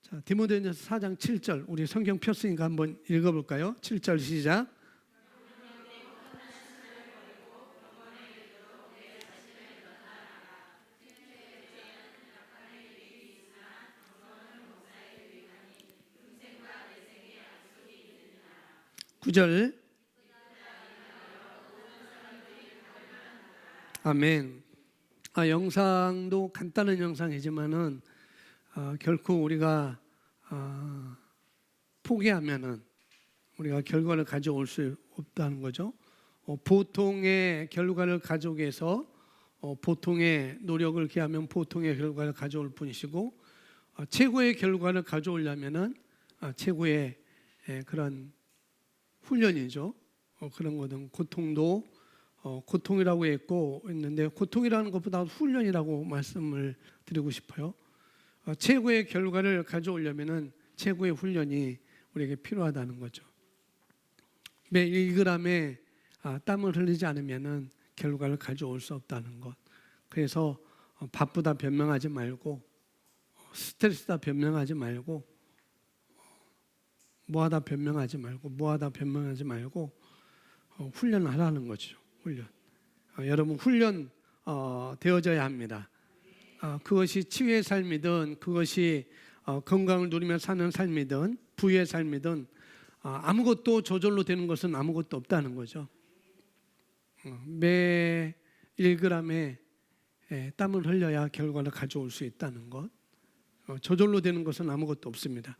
자, 디모데전서 4장 7절 우리 성경 폈으니까 한번 읽어볼까요? 7절 시작. 구절. 아멘. 영상도 간단한 영상이지만은 결코 우리가 포기하면은 우리가 결과를 가져올 수 없다는 거죠. 보통의 결과를 가져오기 위해서 보통의 노력을 기하면 보통의 결과를 가져올 뿐이시고 최고의 결과를 가져오려면은 최고의 그런 훈련이죠. 그런 거는 고통도 고통이라고 했는데 고통이라는 것보다 훈련이라고 말씀을 드리고 싶어요. 최고의 결과를 가져오려면은 최고의 훈련이 우리에게 필요하다는 거죠. 매 1g의 땀을 흘리지 않으면은 결과를 가져올 수 없다는 것. 그래서 바쁘다 변명하지 말고 스트레스다 변명하지 말고 뭐하다 변명하지 말고 훈련을 하라는 거죠. 훈련. 여러분 훈련 되어져야 합니다. 그것이 치유의 삶이든 그것이 건강을 누리며 사는 삶이든 부유의 삶이든 아무것도 저절로 되는 것은 아무것도 없다는 거죠. 매 1g의 땀을 흘려야 결과를 가져올 수 있다는 것. 저절로 되는 것은 아무것도 없습니다.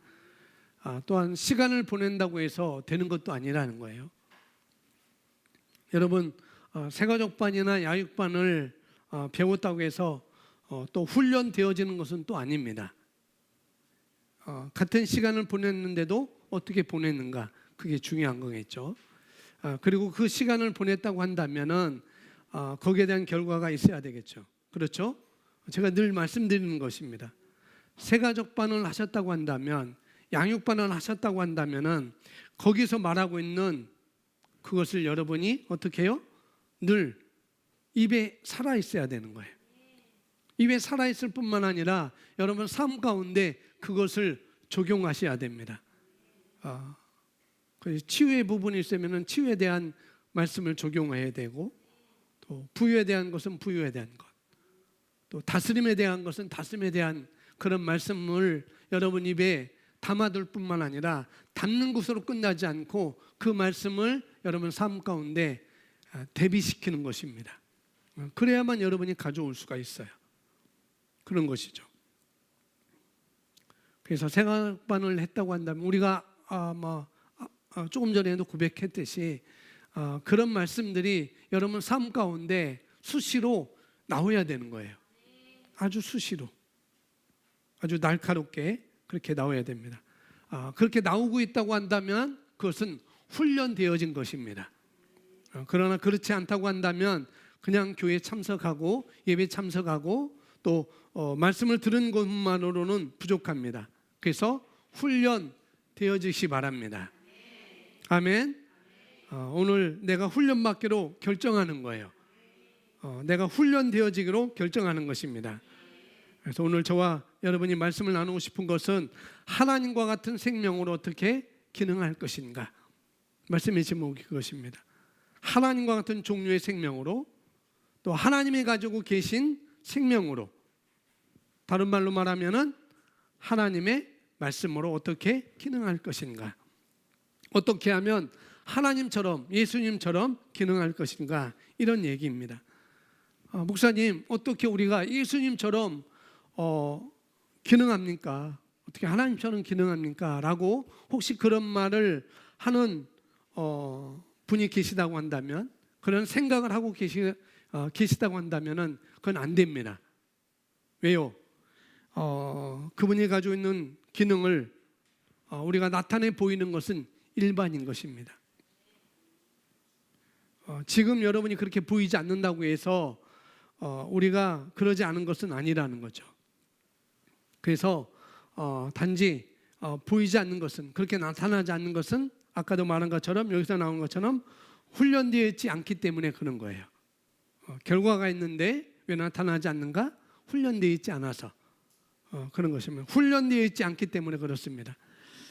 또한 시간을 보낸다고 해서 되는 것도 아니라는 거예요. 여러분 새가족반이나 야육반을 배웠다고 해서 또 훈련되어지는 것은 또 아닙니다. 같은 시간을 보냈는데도 어떻게 보냈는가 그게 중요한 거겠죠. 그리고 그 시간을 보냈다고 한다면은 거기에 대한 결과가 있어야 되겠죠. 그렇죠? 제가 늘 말씀드리는 것입니다. 새가족반을 하셨다고 한다면 양육반을 하셨다고 한다면은 거기서 말하고 있는 그것을 여러분이 어떻게 해요? 늘 입에 살아 있어야 되는 거예요. 입에 살아 있을 뿐만 아니라 여러분 삶 가운데 그것을 적용하셔야 됩니다. 치유의 부분이 있으면은 치유에 대한 말씀을 적용해야 되고 또 부유에 대한 것은 부유에 대한 것, 또 다스림에 대한 것은 다스림에 대한 그런 말씀을 여러분 입에 담아둘 뿐만 아니라 담는 것으로 끝나지 않고 그 말씀을 여러분 삶 가운데 대비시키는 것입니다. 그래야만 여러분이 가져올 수가 있어요. 그런 것이죠. 그래서 생활반을 했다고 한다면 우리가 조금 전에도 고백했듯이 그런 말씀들이 여러분 삶 가운데 수시로 나와야 되는 거예요. 아주 수시로, 아주 날카롭게 그렇게 나와야 됩니다. 그렇게 나오고 있다고 한다면 그것은 훈련되어진 것입니다. 그러나 그렇지 않다고 한다면 그냥 교회 참석하고 예배 참석하고 또 말씀을 들은 것만으로는 부족합니다. 그래서 훈련되어지시 바랍니다. 아멘. 오늘 내가 훈련받기로 결정하는 거예요. 내가 훈련되어지기로 결정하는 것입니다. 그래서 오늘 저와 여러분이 말씀을 나누고 싶은 것은 하나님과 같은 생명으로 어떻게 기능할 것인가. 말씀의 제목이 그것입니다. 하나님과 같은 종류의 생명으로 또 하나님이 가지고 계신 생명으로, 다른 말로 말하면은 하나님의 말씀으로 어떻게 기능할 것인가. 어떻게 하면 하나님처럼 예수님처럼 기능할 것인가, 이런 얘기입니다. 목사님, 어떻게 우리가 예수님처럼 기능합니까? 어떻게 하나님처럼 기능합니까? 라고 혹시 그런 말을 하는 분이 계시다고 한다면, 그런 생각을 하고 계시다고 한다면 그건 안 됩니다. 왜요? 그분이 가지고 있는 기능을 우리가 나타내 보이는 것은 일반인 것입니다. 지금 여러분이 그렇게 보이지 않는다고 해서 우리가 그러지 않은 것은 아니라는 거죠. 그래서 단지 보이지 않는 것은, 그렇게 나타나지 않는 것은 아까도 말한 것처럼 여기서 나온 것처럼 훈련되어 있지 않기 때문에 그런 거예요. 결과가 있는데 왜 나타나지 않는가? 훈련되어 있지 않아서. 그런 것입니다. 훈련되어 있지 않기 때문에 그렇습니다.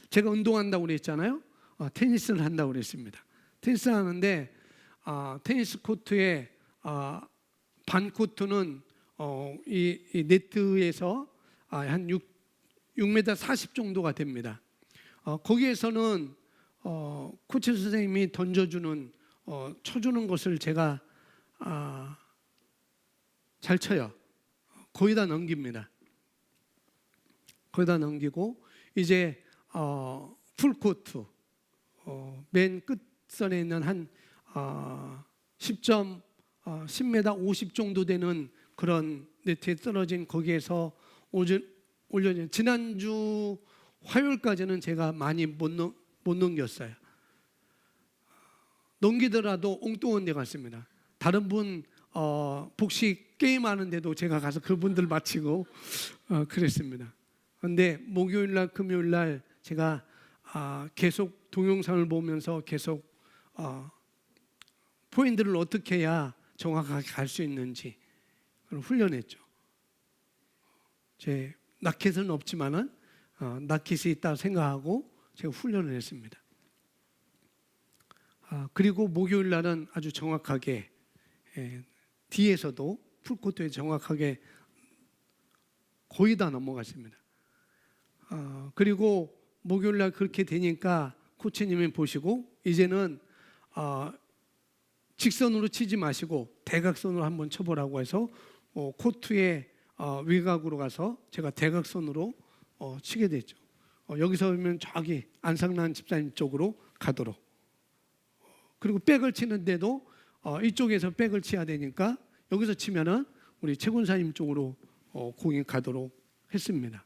제가 운동한다고 그랬잖아요. 테니스를 한다고 그랬습니다. 테니스 하는데 테니스 코트의 반 코트는 이 네트에서 한 6m 40 정도가 됩니다. 거기에서는 코치 선생님이 던져주는 쳐주는 것을 제가 잘 쳐요. 거의 다 넘깁니다. 거의 다 넘기고 이제 풀코트 맨 끝선에 있는 한 10m 50 정도 되는 그런 네트에 떨어진 거기에서 올려진 지난주 화요일까지는 제가 많이 못 넘겼어요. 넘기더라도 엉뚱한 데 갔습니다. 다른 분 복식 게임하는데도 제가 가서 그분들 마치고 그랬습니다. 그런데 목요일날 금요일날 제가 계속 동영상을 보면서 계속 포인트를 어떻게 해야 정확하게 갈 수 있는지 훈련했죠. 제 라켓은 없지만은 라켓이 있다고 생각하고 제가 훈련을 했습니다. 그리고 목요일 날은 아주 정확하게 뒤에서도 풀코트에 정확하게 거의 다 넘어갔습니다. 그리고 목요일 날 그렇게 되니까 코치님이 보시고 이제는 직선으로 치지 마시고 대각선으로 한번 쳐보라고 해서 코트의 외곽으로 가서 제가 대각선으로 치게 됐죠. 여기서 보면 저기 안상란 집사님 쪽으로 가도록. 그리고 백을 치는데도 이쪽에서 백을 치야 되니까 여기서 치면은 우리 최군사님 쪽으로 공이 가도록 했습니다.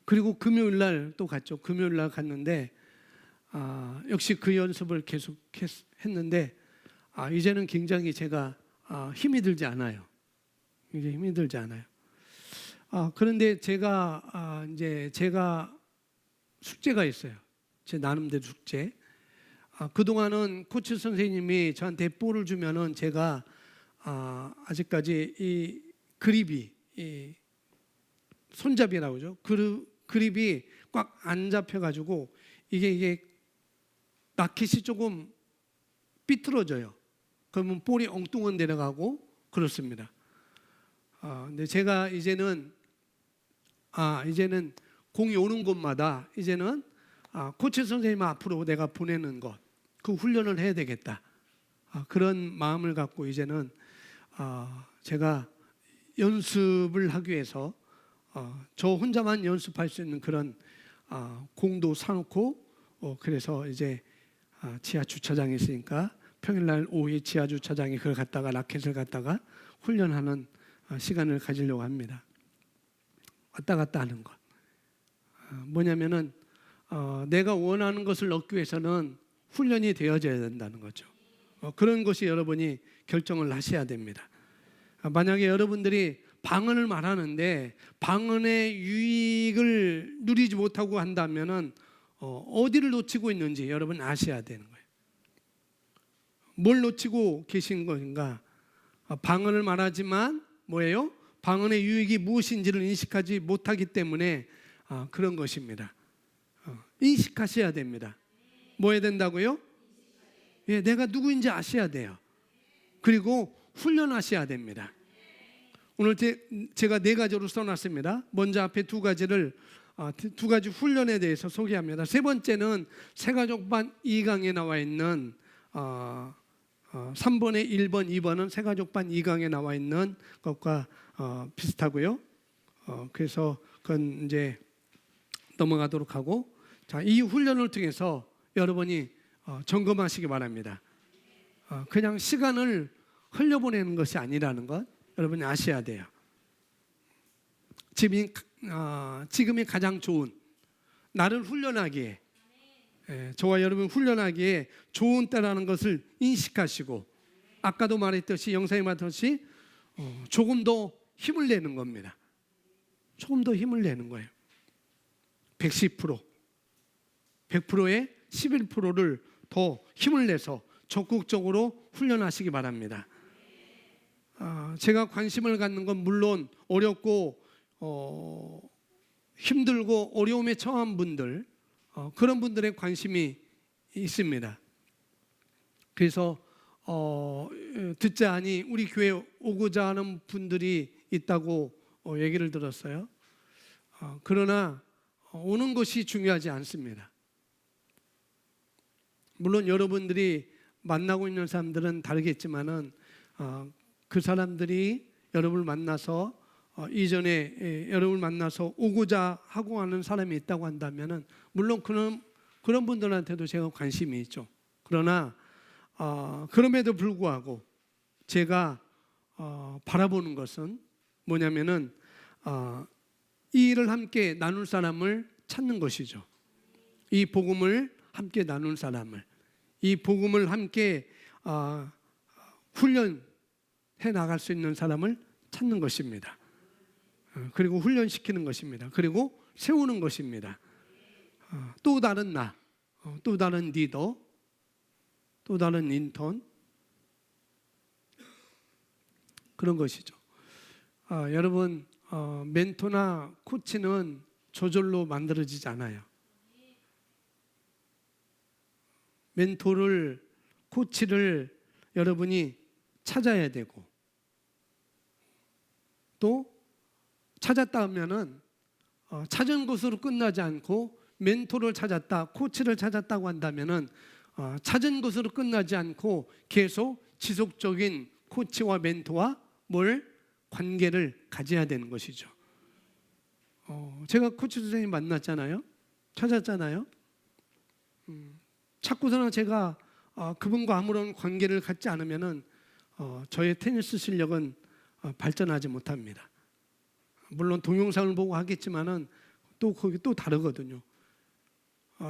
그리고 금요일 날 또 갔죠. 금요일 날 갔는데 역시 그 연습을 계속 했는데 이제는 굉장히 제가 힘이 들지 않아요. 이제 힘이 들지 않아요. 그런데 제가 제가 숙제가 있어요. 제 나름대로 숙제. 그동안은 코치 선생님이 저한테 볼을 주면은 제가 아직까지 이 그립이 이 손잡이라고 하죠. 그립이 꽉 안 잡혀가지고 이게 라켓이 조금 삐뚤어져요. 그러면 볼이 엉뚱한 내려가고 그렇습니다. 근데 제가 이제는 공이 오는 곳마다 이제는 코치 선생님 앞으로 내가 보내는 것, 그 훈련을 해야 되겠다. 그런 마음을 갖고 이제는 제가 연습을 하기 위해서 저 혼자만 연습할 수 있는 그런 공도 사놓고 그래서 이제 지하 주차장에 있으니까 평일날 오후에 지하 주차장에 그걸 갖다가 라켓을 갖다가 훈련하는 시간을 가지려고 합니다. 왔다 갔다 하는 것. 뭐냐면은 내가 원하는 것을 얻기 위해서는 훈련이 되어져야 된다는 거죠. 그런 것이 여러분이 결정을 하셔야 됩니다. 만약에 여러분들이 방언을 말하는데 방언의 유익을 누리지 못하고 한다면은 어디를 놓치고 있는지 여러분 아셔야 되는 거예요. 뭘 놓치고 계신 것인가? 방언을 말하지만 뭐예요? 방언의 유익이 무엇인지를 인식하지 못하기 때문에 그런 것입니다. 인식하셔야 됩니다. 뭐 해야 된다고요? 예, 내가 누구인지 아셔야 돼요. 그리고 훈련하셔야 됩니다. 오늘 제가 4가지로 써놨습니다. 먼저 앞에 2가지를 2가지 훈련에 대해서 소개합니다. 세 번째는 새가족반 2강에 나와 있는 3번에 1번, 2번은 새가족반 2강에 나와 있는 것과 비슷하고요. 그래서 그건 이제 넘어가도록 하고, 자, 이 훈련을 통해서 여러분이 점검하시기 바랍니다. 그냥 시간을 흘려보내는 것이 아니라는 것 여러분이 아셔야 돼요. 지금이 가장 좋은 나를 훈련하기에, 저와 여러분 훈련하기에 좋은 때라는 것을 인식하시고, 아까도 말했듯이 영상에 말했듯이 조금 더 힘을 내는 겁니다. 조금 더 힘을 내는 거예요. 110%, 100%에 11%를 더 힘을 내서 적극적으로 훈련하시기 바랍니다. 제가 관심을 갖는 건 물론 어렵고 힘들고 어려움에 처한 분들, 그런 분들의 관심이 있습니다. 그래서 듣자하니 우리 교회 오고자 하는 분들이 있다고 얘기를 들었어요. 그러나 오는 것이 중요하지 않습니다. 물론 여러분들이 만나고 있는 사람들은 다르겠지만은 그 사람들이 여러분을 만나서 이전에 여러분을 만나서 오고자 하고 하는 사람이 있다고 한다면은 물론 그런 분들한테도 제가 관심이 있죠. 그러나 그럼에도 불구하고 제가 바라보는 것은 뭐냐면은 이 일을 함께 나눌 사람을 찾는 것이죠. 이 복음을 함께 나눌 사람을, 이 복음을 함께 훈련해 나갈 수 있는 사람을 찾는 것입니다. 그리고 훈련시키는 것입니다. 그리고 세우는 것입니다. 또 다른 나, 또 다른 리더, 또 다른 인턴, 그런 것이죠. 여러분, 멘토나 코치는 저절로 만들어지지 않아요. 멘토를, 코치를 여러분이 찾아야 되고, 또 찾았다 하면은 찾은 것으로 끝나지 않고 멘토를 찾았다, 코치를 찾았다고 한다면은 찾은 것으로 끝나지 않고 계속 지속적인 코치와 멘토와 관계를 가져야 되는 것이죠. 제가 코치 선생님 만났잖아요. 찾았잖아요. 찾고서는 제가 그분과 아무런 관계를 갖지 않으면은 저의 테니스 실력은 발전하지 못합니다. 물론 동영상을 보고 하겠지만은 또 거기 또 다르거든요.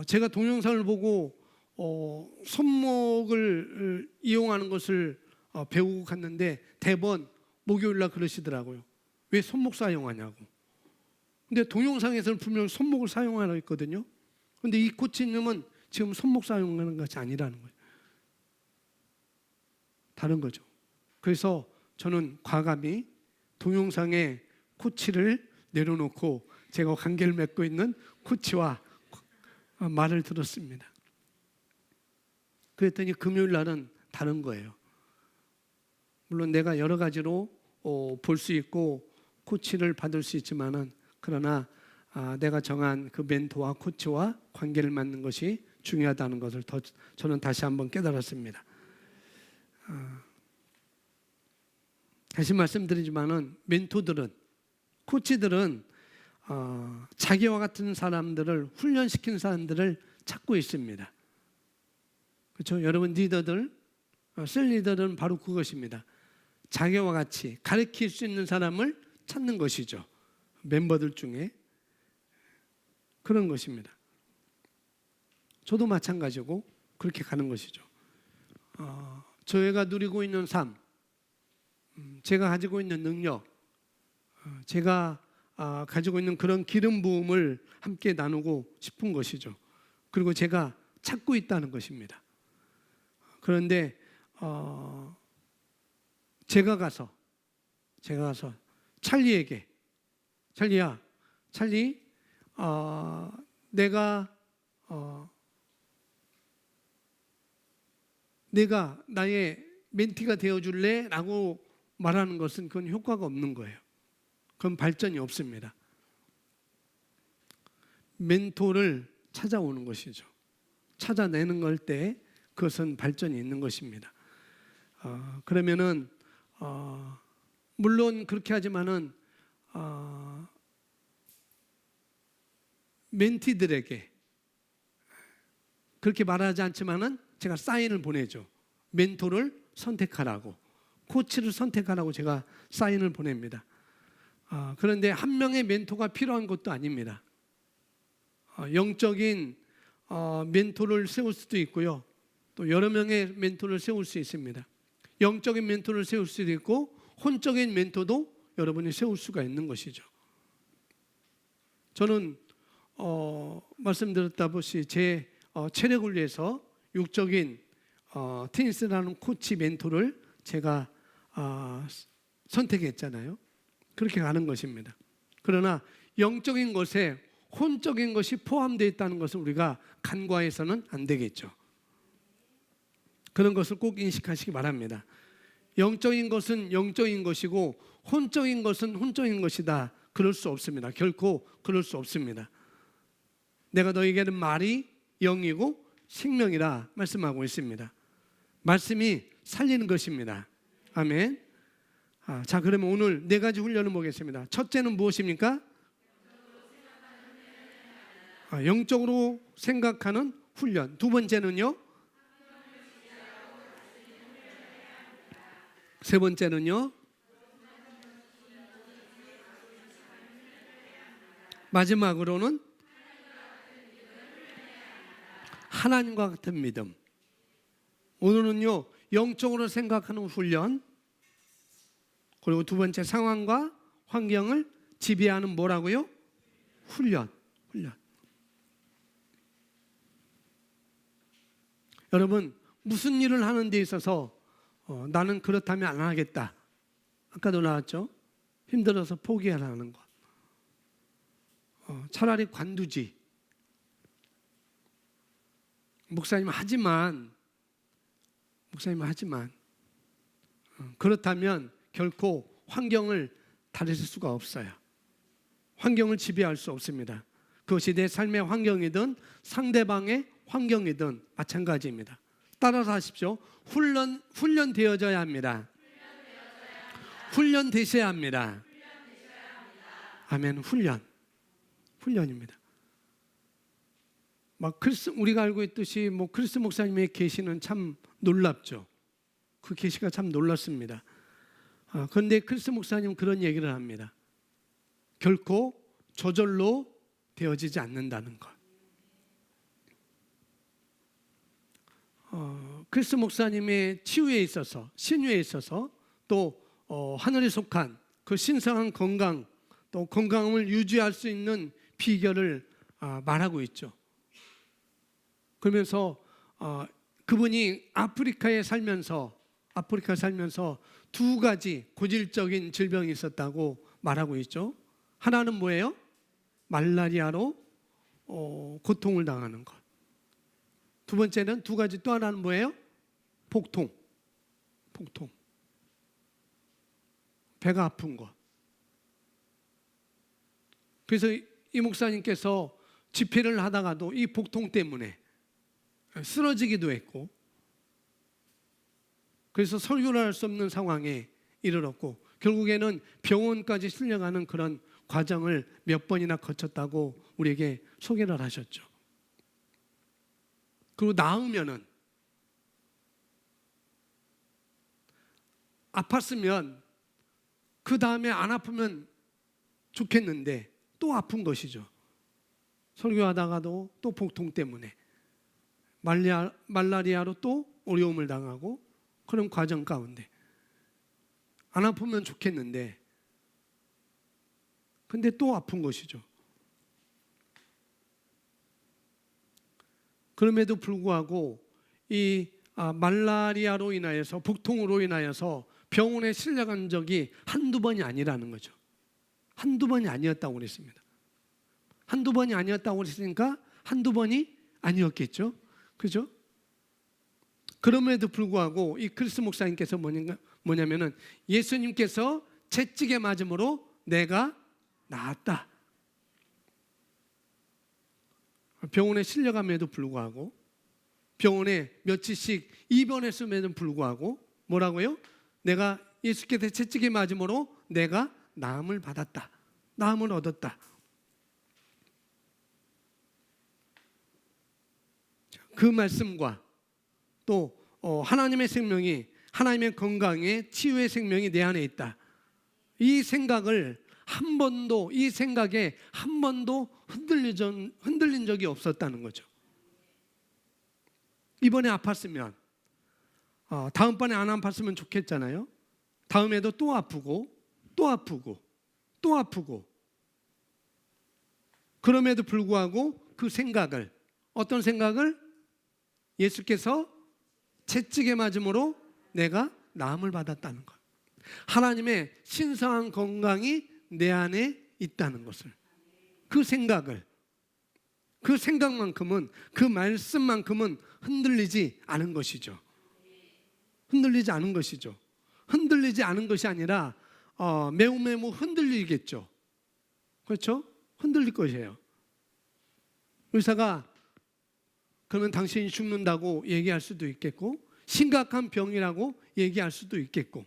제가 동영상을 보고 손목을 이용하는 것을 배우고 갔는데 대번 목요일날 그러시더라고요. 왜 손목 사용하냐고. 근데 동영상에서는 분명 손목을 사용하라고 했거든요. 근데 이 코치님은 지금 손목 사용하는 것이 아니라는 거예요. 다른 거죠. 그래서 저는 과감히 동영상에 코치를 내려놓고 제가 관계를 맺고 있는 코치와 말을 들었습니다. 그랬더니 금요일 날은 다른 거예요. 물론 내가 여러 가지로 볼 수 있고 코치를 받을 수 있지만은 그러나 내가 정한 그 멘토와 코치와 관계를 맺는 것이 중요하다는 것을 저는 다시 한번 깨달았습니다. 다시 말씀드리지만은 멘토들은, 코치들은 자기와 같은 사람들을 훈련시킨 사람들을 찾고 있습니다. 그렇죠? 여러분 리더들, 셀 리더들은 바로 그것입니다. 자기와 같이 가르칠 수 있는 사람을 찾는 것이죠. 멤버들 중에 그런 것입니다. 저도 마찬가지고 그렇게 가는 것이죠. 저희가 누리고 있는 삶, 제가 가지고 있는 능력, 제가 가지고 있는 그런 기름 부음을 함께 나누고 싶은 것이죠. 그리고 제가 찾고 있다는 것입니다. 그런데 제가 가서 찰리에게, 찰리야, 찰리, 내가 나의 멘티가 되어줄래? 라고 말하는 것은 그건 효과가 없는 거예요. 그건 발전이 없습니다. 멘토를 찾아오는 것이죠. 찾아내는 걸 때 그것은 발전이 있는 것입니다. 그러면은 물론 그렇게 하지만은 멘티들에게 그렇게 말하지 않지만은 제가 사인을 보내죠. 멘토를 선택하라고, 코치를 선택하라고 제가 사인을 보냅니다. 그런데 한 명의 멘토가 필요한 것도 아닙니다. 영적인 멘토를 세울 수도 있고요. 또 여러 명의 멘토를 세울 수 있습니다. 영적인 멘토를 세울 수도 있고 혼적인 멘토도 여러분이 세울 수가 있는 것이죠. 저는 말씀드렸다시피 제 체력을 위해서 육적인 테니스라는 코치 멘토를 제가 선택했잖아요. 그렇게 가는 것입니다. 그러나 영적인 것에 혼적인 것이 포함되어 있다는 것을 우리가 간과해서는 안 되겠죠. 그런 것을 꼭 인식하시기 바랍니다. 영적인 것은 영적인 것이고 혼적인 것은 혼적인 것이다. 그럴 수 없습니다. 결코 그럴 수 없습니다. 내가 너에게는 말이 영이고 생명이라 말씀하고 있습니다. 말씀이 살리는 것입니다. 아멘. 자, 그러면 오늘 네 가지 훈련을 보겠습니다. 첫째는 무엇입니까? 영적으로 생각하는 훈련. 두 번째는요? 세 번째는요? 마지막으로는 하나님과 같은 믿음. 오늘은요, 영적으로 생각하는 훈련, 그리고 두 번째 상황과 환경을 지배하는 뭐라고요? 훈련. 여러분, 무슨 일을 하는 데 있어서 나는 그렇다면 안 하겠다. 아까도 나왔죠? 힘들어서 포기하라는 것. 차라리 관두지. 목사님 하지만 그렇다면 결코 환경을 다르실 수가 없어요. 환경을 지배할 수 없습니다. 그것이 내 삶의 환경이든 상대방의 환경이든 마찬가지입니다. 따라서 하십시오. 훈련되어져야 합니다. 훈련되셔야 합니다. 아멘. 훈련입니다. 우리가 알고 있듯이 크리스 목사님의 계시는 참 놀랍죠. 그 계시가 참 놀랐습니다. 그런데 크리스 목사님은 그런 얘기를 합니다. 결코 저절로 되어지지 않는다는 것. 크리스 목사님의 치유에 있어서, 신유에 있어서, 또 하늘에 속한 그 신성한 건강, 또 건강을 유지할 수 있는 비결을 말하고 있죠. 그러면서 그분이 아프리카에 살면서 두 가지 고질적인 질병이 있었다고 말하고 있죠. 하나는 뭐예요? 말라리아로 고통을 당하는 것. 두 번째는 두 가지, 또 하나는 뭐예요? 복통. 배가 아픈 것. 그래서 이 목사님께서 집회를 하다가도 이 복통 때문에 쓰러지기도 했고, 그래서 설교를 할 수 없는 상황에 이르렀고, 결국에는 병원까지 실려가는 그런 과정을 몇 번이나 거쳤다고 우리에게 소개를 하셨죠. 그리고 나으면은, 아팠으면 그 다음에 안 아프면 좋겠는데 또 아픈 것이죠. 설교하다가도 또 복통 때문에 말라리아로 또 어려움을 당하고, 그런 과정 가운데 안 아프면 좋겠는데 근데 또 아픈 것이죠. 그럼에도 불구하고 이 말라리아로 인하여서, 복통으로 인하여서 병원에 실려간 적이 한두 번이 아니라는 거죠. 한두 번이 아니었다고 그랬습니다. 한두 번이 아니었다고 그랬으니까 한두 번이 아니었겠죠. 그죠? 그럼에도 불구하고 이 크리스 목사님께서 뭐냐면은, 예수님께서 채찍에 맞음으로 내가 나았다. 병원에 실려감에도 불구하고, 병원에 며칠씩 입원했음에도 불구하고 뭐라고요? 내가 예수께서 채찍에 맞음으로 내가 나음을 받았다. 나음을 얻었다. 그 말씀과 또 하나님의 생명이, 하나님의 건강에, 치유의 생명이 내 안에 있다. 이 생각에 한 번도 흔들린 적이 없었다는 거죠. 이번에 아팠으면 다음번에 안 아팠으면 좋겠잖아요. 다음에도 또 아프고 그럼에도 불구하고 그 생각을, 어떤 생각을? 예수께서 채찍에 맞음으로 내가 나음을 받았다는 것. 하나님의 신성한 건강이 내 안에 있다는 것을, 그 생각만큼은, 그 말씀만큼은 흔들리지 않은 것이죠. 흔들리지 않은 것이죠. 흔들리지 않은 것이 아니라 매우 흔들리겠죠. 그렇죠? 흔들릴 것이에요. 의사가 그러면 당신이 죽는다고 얘기할 수도 있겠고, 심각한 병이라고 얘기할 수도 있겠고,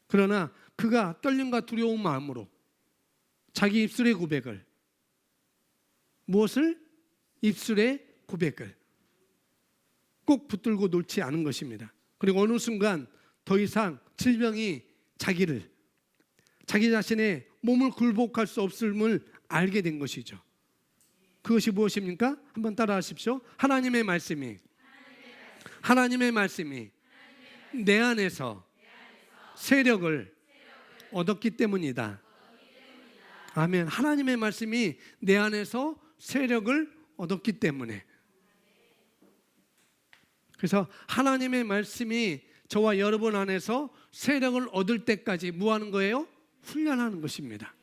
그러나 그가 떨림과 두려운 마음으로 자기 입술의 고백을, 무엇을? 입술의 고백을 꼭 붙들고 놓지 않은 것입니다. 그리고 어느 순간 더 이상 질병이 자기 자신의 몸을 굴복할 수 없음을 알게 된 것이죠. 그것이 무엇입니까? 한번 따라 하십시오. 하나님의 말씀이 내 안에서 세력을 얻었기 때문이다. 아멘. 하나님의 말씀이 내 안에서 세력을 얻었기 때문에. 그래서 하나님의 말씀이 저와 여러분 안에서 세력을 얻을 때까지 뭐 하는 거예요? 훈련하는 것입니다.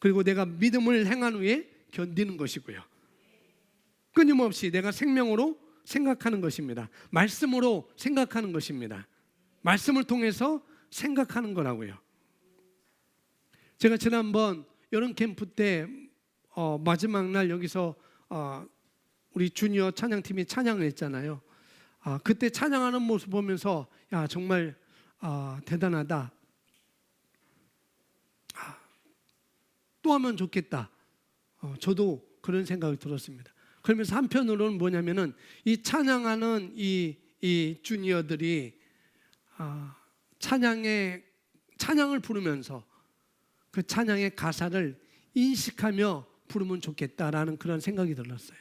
그리고 내가 믿음을 행한 후에 견디는 것이고요. 끊임없이 내가 생명으로 생각하는 것입니다. 말씀으로 생각하는 것입니다. 말씀을 통해서 생각하는 거라고요. 제가 지난번 여름 캠프 때 마지막 날 여기서 우리 주니어 찬양팀이 찬양을 했잖아요. 그때 찬양하는 모습 보면서 야 정말 대단하다. 또 하면 좋겠다. 저도 그런 생각이 들었습니다. 그러면서 한편으로는 뭐냐면은 이 찬양하는 이 주니어들이 찬양을 부르면서 그 찬양의 가사를 인식하며 부르면 좋겠다라는 그런 생각이 들었어요.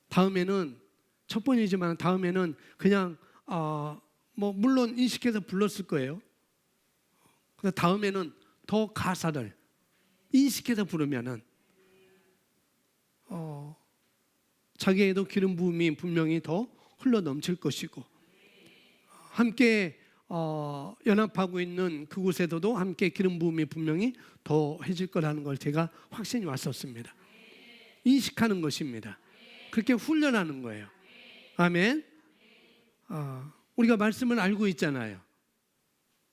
다음에는 첫 번이지만 다음에는 그냥 물론 인식해서 불렀을 거예요. 근데 다음에는 더 가사를 인식해서 부르면은 자기에도 기름 부음이 분명히 더 흘러 넘칠 것이고, 함께 연합하고 있는 그곳에서도 함께 기름 부음이 분명히 더 해질 거라는 걸 제가 확신이 왔었습니다. 인식하는 것입니다. 그렇게 훈련하는 거예요. 아멘. 우리가 말씀을 알고 있잖아요.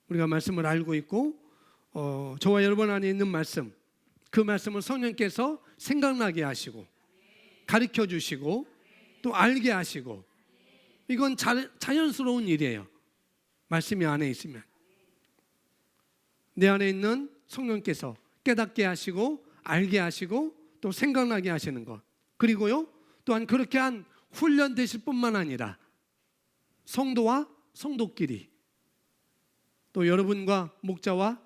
우리가 말씀을 알고 있고 저와 여러분 안에 있는 말씀, 그 말씀을 성령께서 생각나게 하시고 가르쳐 주시고 또 알게 하시고, 이건 자연스러운 일이에요. 말씀이 안에 있으면 내 안에 있는 성령께서 깨닫게 하시고 알게 하시고 또 생각나게 하시는 것, 그리고요 또한 그렇게 한 훈련되실 뿐만 아니라 성도와 성도끼리 또 여러분과 목자와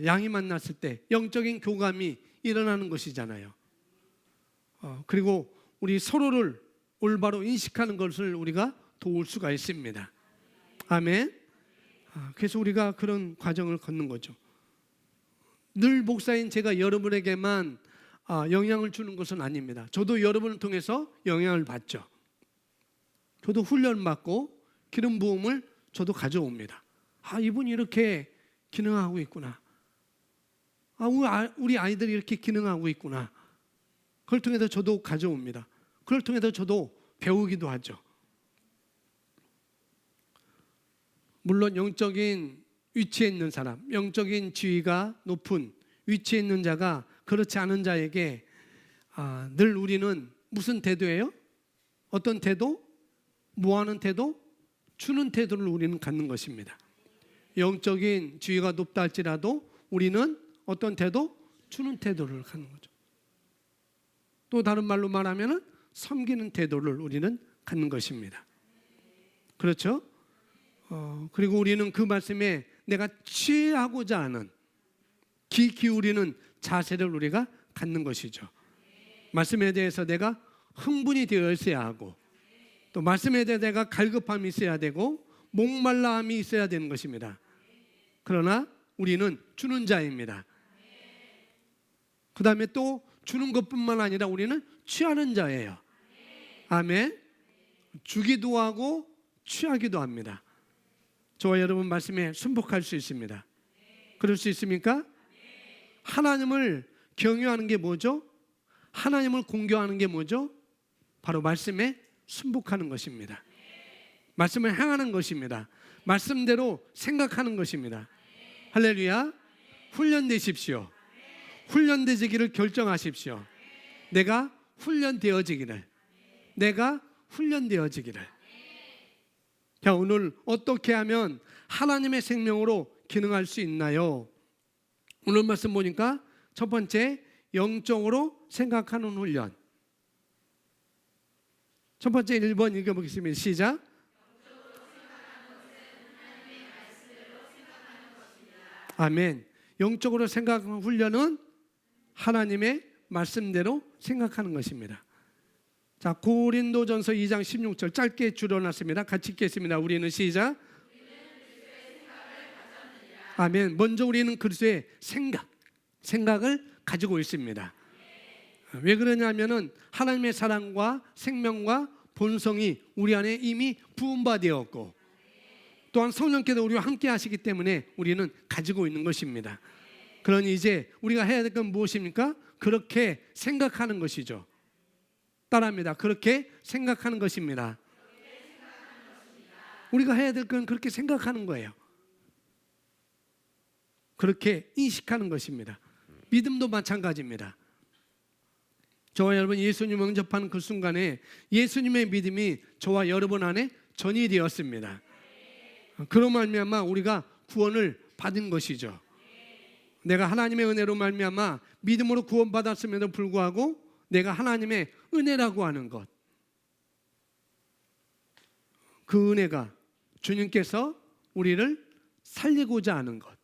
양이 만났을 때 영적인 교감이 일어나는 것이잖아요. 그리고 우리 서로를 올바로 인식하는 것을 우리가 도울 수가 있습니다. 아멘. 그래서 우리가 그런 과정을 걷는 거죠. 늘 목사인 제가 여러분에게만 영향을 주는 것은 아닙니다. 저도 여러분을 통해서 영향을 받죠. 저도 훈련받고 기름 부음을 저도 가져옵니다. 이분이 이렇게 기능하고 있구나. 우리 아이들이 이렇게 기능하고 있구나. 그걸 통해서 저도 가져옵니다. 그걸 통해서 저도 배우기도 하죠. 물론 영적인 위치에 있는 사람, 영적인 지위가 높은 위치에 있는 자가 그렇지 않은 자에게 늘 우리는 무슨 태도예요? 어떤 태도? 뭐하는 태도? 주는 태도를 우리는 갖는 것입니다. 영적인 지위가 높다 할지라도 우리는 어떤 태도? 주는 태도를 갖는 거죠. 또 다른 말로 말하면 섬기는 태도를 우리는 갖는 것입니다. 그렇죠? 그리고 우리는 그 말씀에 내가 취하고자 하는 귀 기울이는 자세를 우리가 갖는 것이죠. 말씀에 대해서 내가 흥분이 되어 있어야 하고, 또 말씀에 대해 내가 갈급함이 있어야 되고 목말라함이 있어야 되는 것입니다. 그러나 우리는 주는 자입니다. 그 다음에 또 주는 것뿐만 아니라 우리는 취하는 자예요. 아멘. 주기도 하고 취하기도 합니다. 저와 여러분 말씀에 순복할 수 있습니다. 그럴 수 있습니까? 하나님을 경외하는 게 뭐죠? 하나님을 공경하는 게 뭐죠? 바로 말씀에 순복하는 것입니다. 말씀을 행하는 것입니다. 말씀대로 생각하는 것입니다. 할렐루야. 훈련되십시오. 훈련되지기를 결정하십시오. 내가 훈련되어지기를. 내가 훈련되어지기를. 자, 오늘 어떻게 하면 하나님의 생명으로 기능할 수 있나요? 오늘 말씀 보니까 첫 번째, 영적으로 생각하는 훈련. 첫 번째 1번 읽어보겠습니다. 시작. 아멘. 영적으로 생각하는 훈련은 하나님의 말씀대로 생각하는 것입니다. 자, 고린도전서 2장 16절 짧게 줄여놨습니다. 같이 읽겠습니다. 우리는 시작. 아멘. 먼저 우리는 그리스도의 생각을 가지고 있습니다. 왜 그러냐면은 하나님의 사랑과 생명과 본성이 우리 안에 이미 부음받았고, 또한 성령께서 우리와 함께 하시기 때문에 우리는 가지고 있는 것입니다. 그러니 이제 우리가 해야 될 건 무엇입니까? 그렇게 생각하는 것이죠. 따라합니다. 그렇게 생각하는 것입니다. 우리가 해야 될 건 그렇게 생각하는 거예요. 그렇게 인식하는 것입니다. 믿음도 마찬가지입니다. 저와 여러분 예수님 영접하는 그 순간에 예수님의 믿음이 저와 여러분 안에 전이 되었습니다. 그로 말미암아 우리가 구원을 받은 것이죠. 내가 하나님의 은혜로 말미암아 믿음으로 구원받았음에도 불구하고 내가 하나님의 은혜라고 하는 것, 그 은혜가 주님께서 우리를 살리고자 하는 것,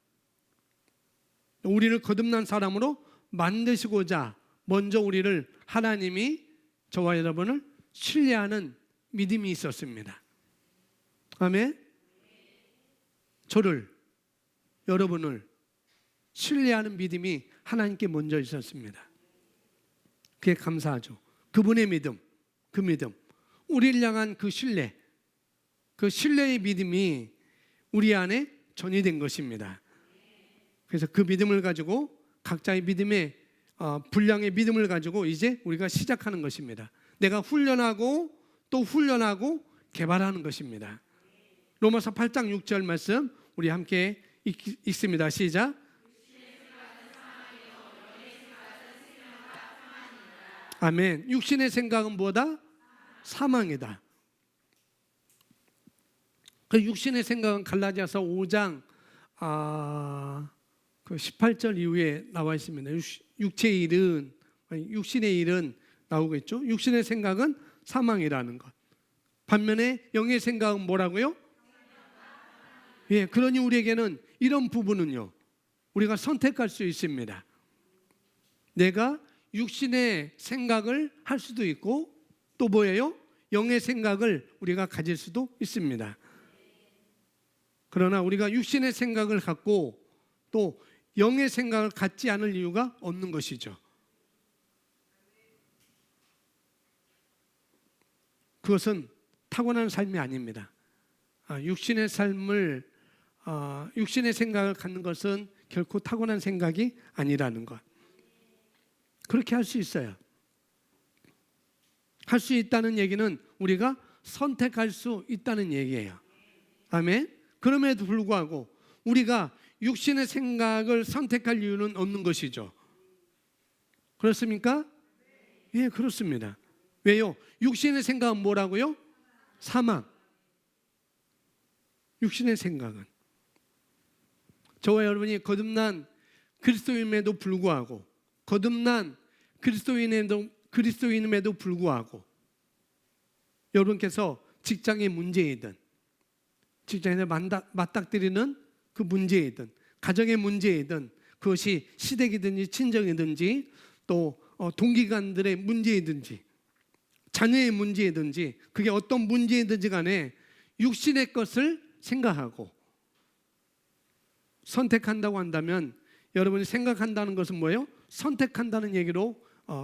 우리를 거듭난 사람으로 만드시고자 먼저 우리를 하나님이 저와 여러분을 신뢰하는 믿음이 있었습니다. 아멘. 저를, 여러분을 신뢰하는 믿음이 하나님께 먼저 있었습니다. 그게 감사하죠. 그분의 믿음, 그 믿음, 우리를 향한 그 신뢰, 그 신뢰의 믿음이 우리 안에 전이된 것입니다. 그래서 그 믿음을 가지고 각자의 믿음의 분량의 믿음을 가지고 이제 우리가 시작하는 것입니다. 내가 훈련하고 또 훈련하고 개발하는 것입니다. 로마서 8장 6절 말씀 우리 함께 읽습니다. 시작. 아멘. 육신의 생각은 뭐다? 사망이다. 그 육신의 생각은 갈라디아서 5장 그 18절 이후에 나와 있습니다. 육체의 일은, 육신의 일은 나오겠죠. 육신의 생각은 사망이라는 것. 반면에 영의 생각은 뭐라고요? 예, 그러니 우리에게는 이런 부분은요, 우리가 선택할 수 있습니다. 내가 육신의 생각을 할 수도 있고 또 뭐예요? 영의 생각을 우리가 가질 수도 있습니다. 그러나 우리가 육신의 생각을 갖고 또 영의 생각을 갖지 않을 이유가 없는 것이죠. 그것은 타고난 삶이 아닙니다. 육신의 삶을 육신의 생각을 갖는 것은 결코 타고난 생각이 아니라는 것. 그렇게 할 수 있어요. 할 수 있다는 얘기는 우리가 선택할 수 있다는 얘기예요. 아멘. 그럼에도 불구하고 우리가 육신의 생각을 선택할 이유는 없는 것이죠. 그렇습니까? 예, 그렇습니다. 왜요? 육신의 생각은 뭐라고요? 사망. 육신의 생각은 저와 여러분이 거듭난 그리스도인임에도 불구하고, 거듭난 그리스도인임에도 불구하고 여러분께서 직장의 문제이든, 직장에서 맞닥뜨리는 그 문제이든, 가정의 문제이든, 그것이 시댁이든지 친정이든지 또 동기간들의 문제이든지 자녀의 문제이든지, 그게 어떤 문제이든지 간에 육신의 것을 생각하고 선택한다고 한다면, 여러분이 생각한다는 것은 뭐예요? 선택한다는 얘기로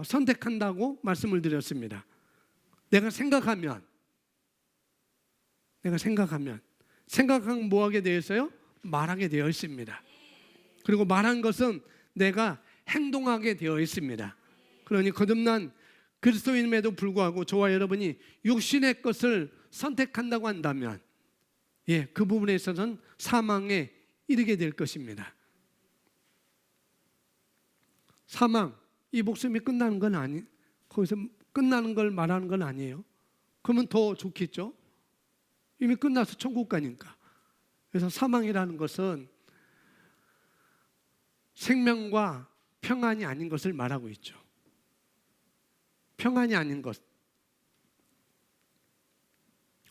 선택한다고 말씀을 드렸습니다. 내가 생각하면 생각하면 뭐 하게 되어 있어요? 말하게 되어 있습니다. 그리고 말한 것은 내가 행동하게 되어 있습니다. 그러니 거듭난 그리스도인임에도 불구하고 저와 여러분이 육신의 것을 선택한다고 한다면 그 부분에 있어서는 사망에 이르게 될 것입니다. 사망, 이 목숨이 끝나는 건 거기서 끝나는 걸 말하는 건 아니에요. 그러면 더 좋겠죠. 이미 끝나서 천국 가니까. 그래서 사망이라는 것은 생명과 평안이 아닌 것을 말하고 있죠. 평안이 아닌 것.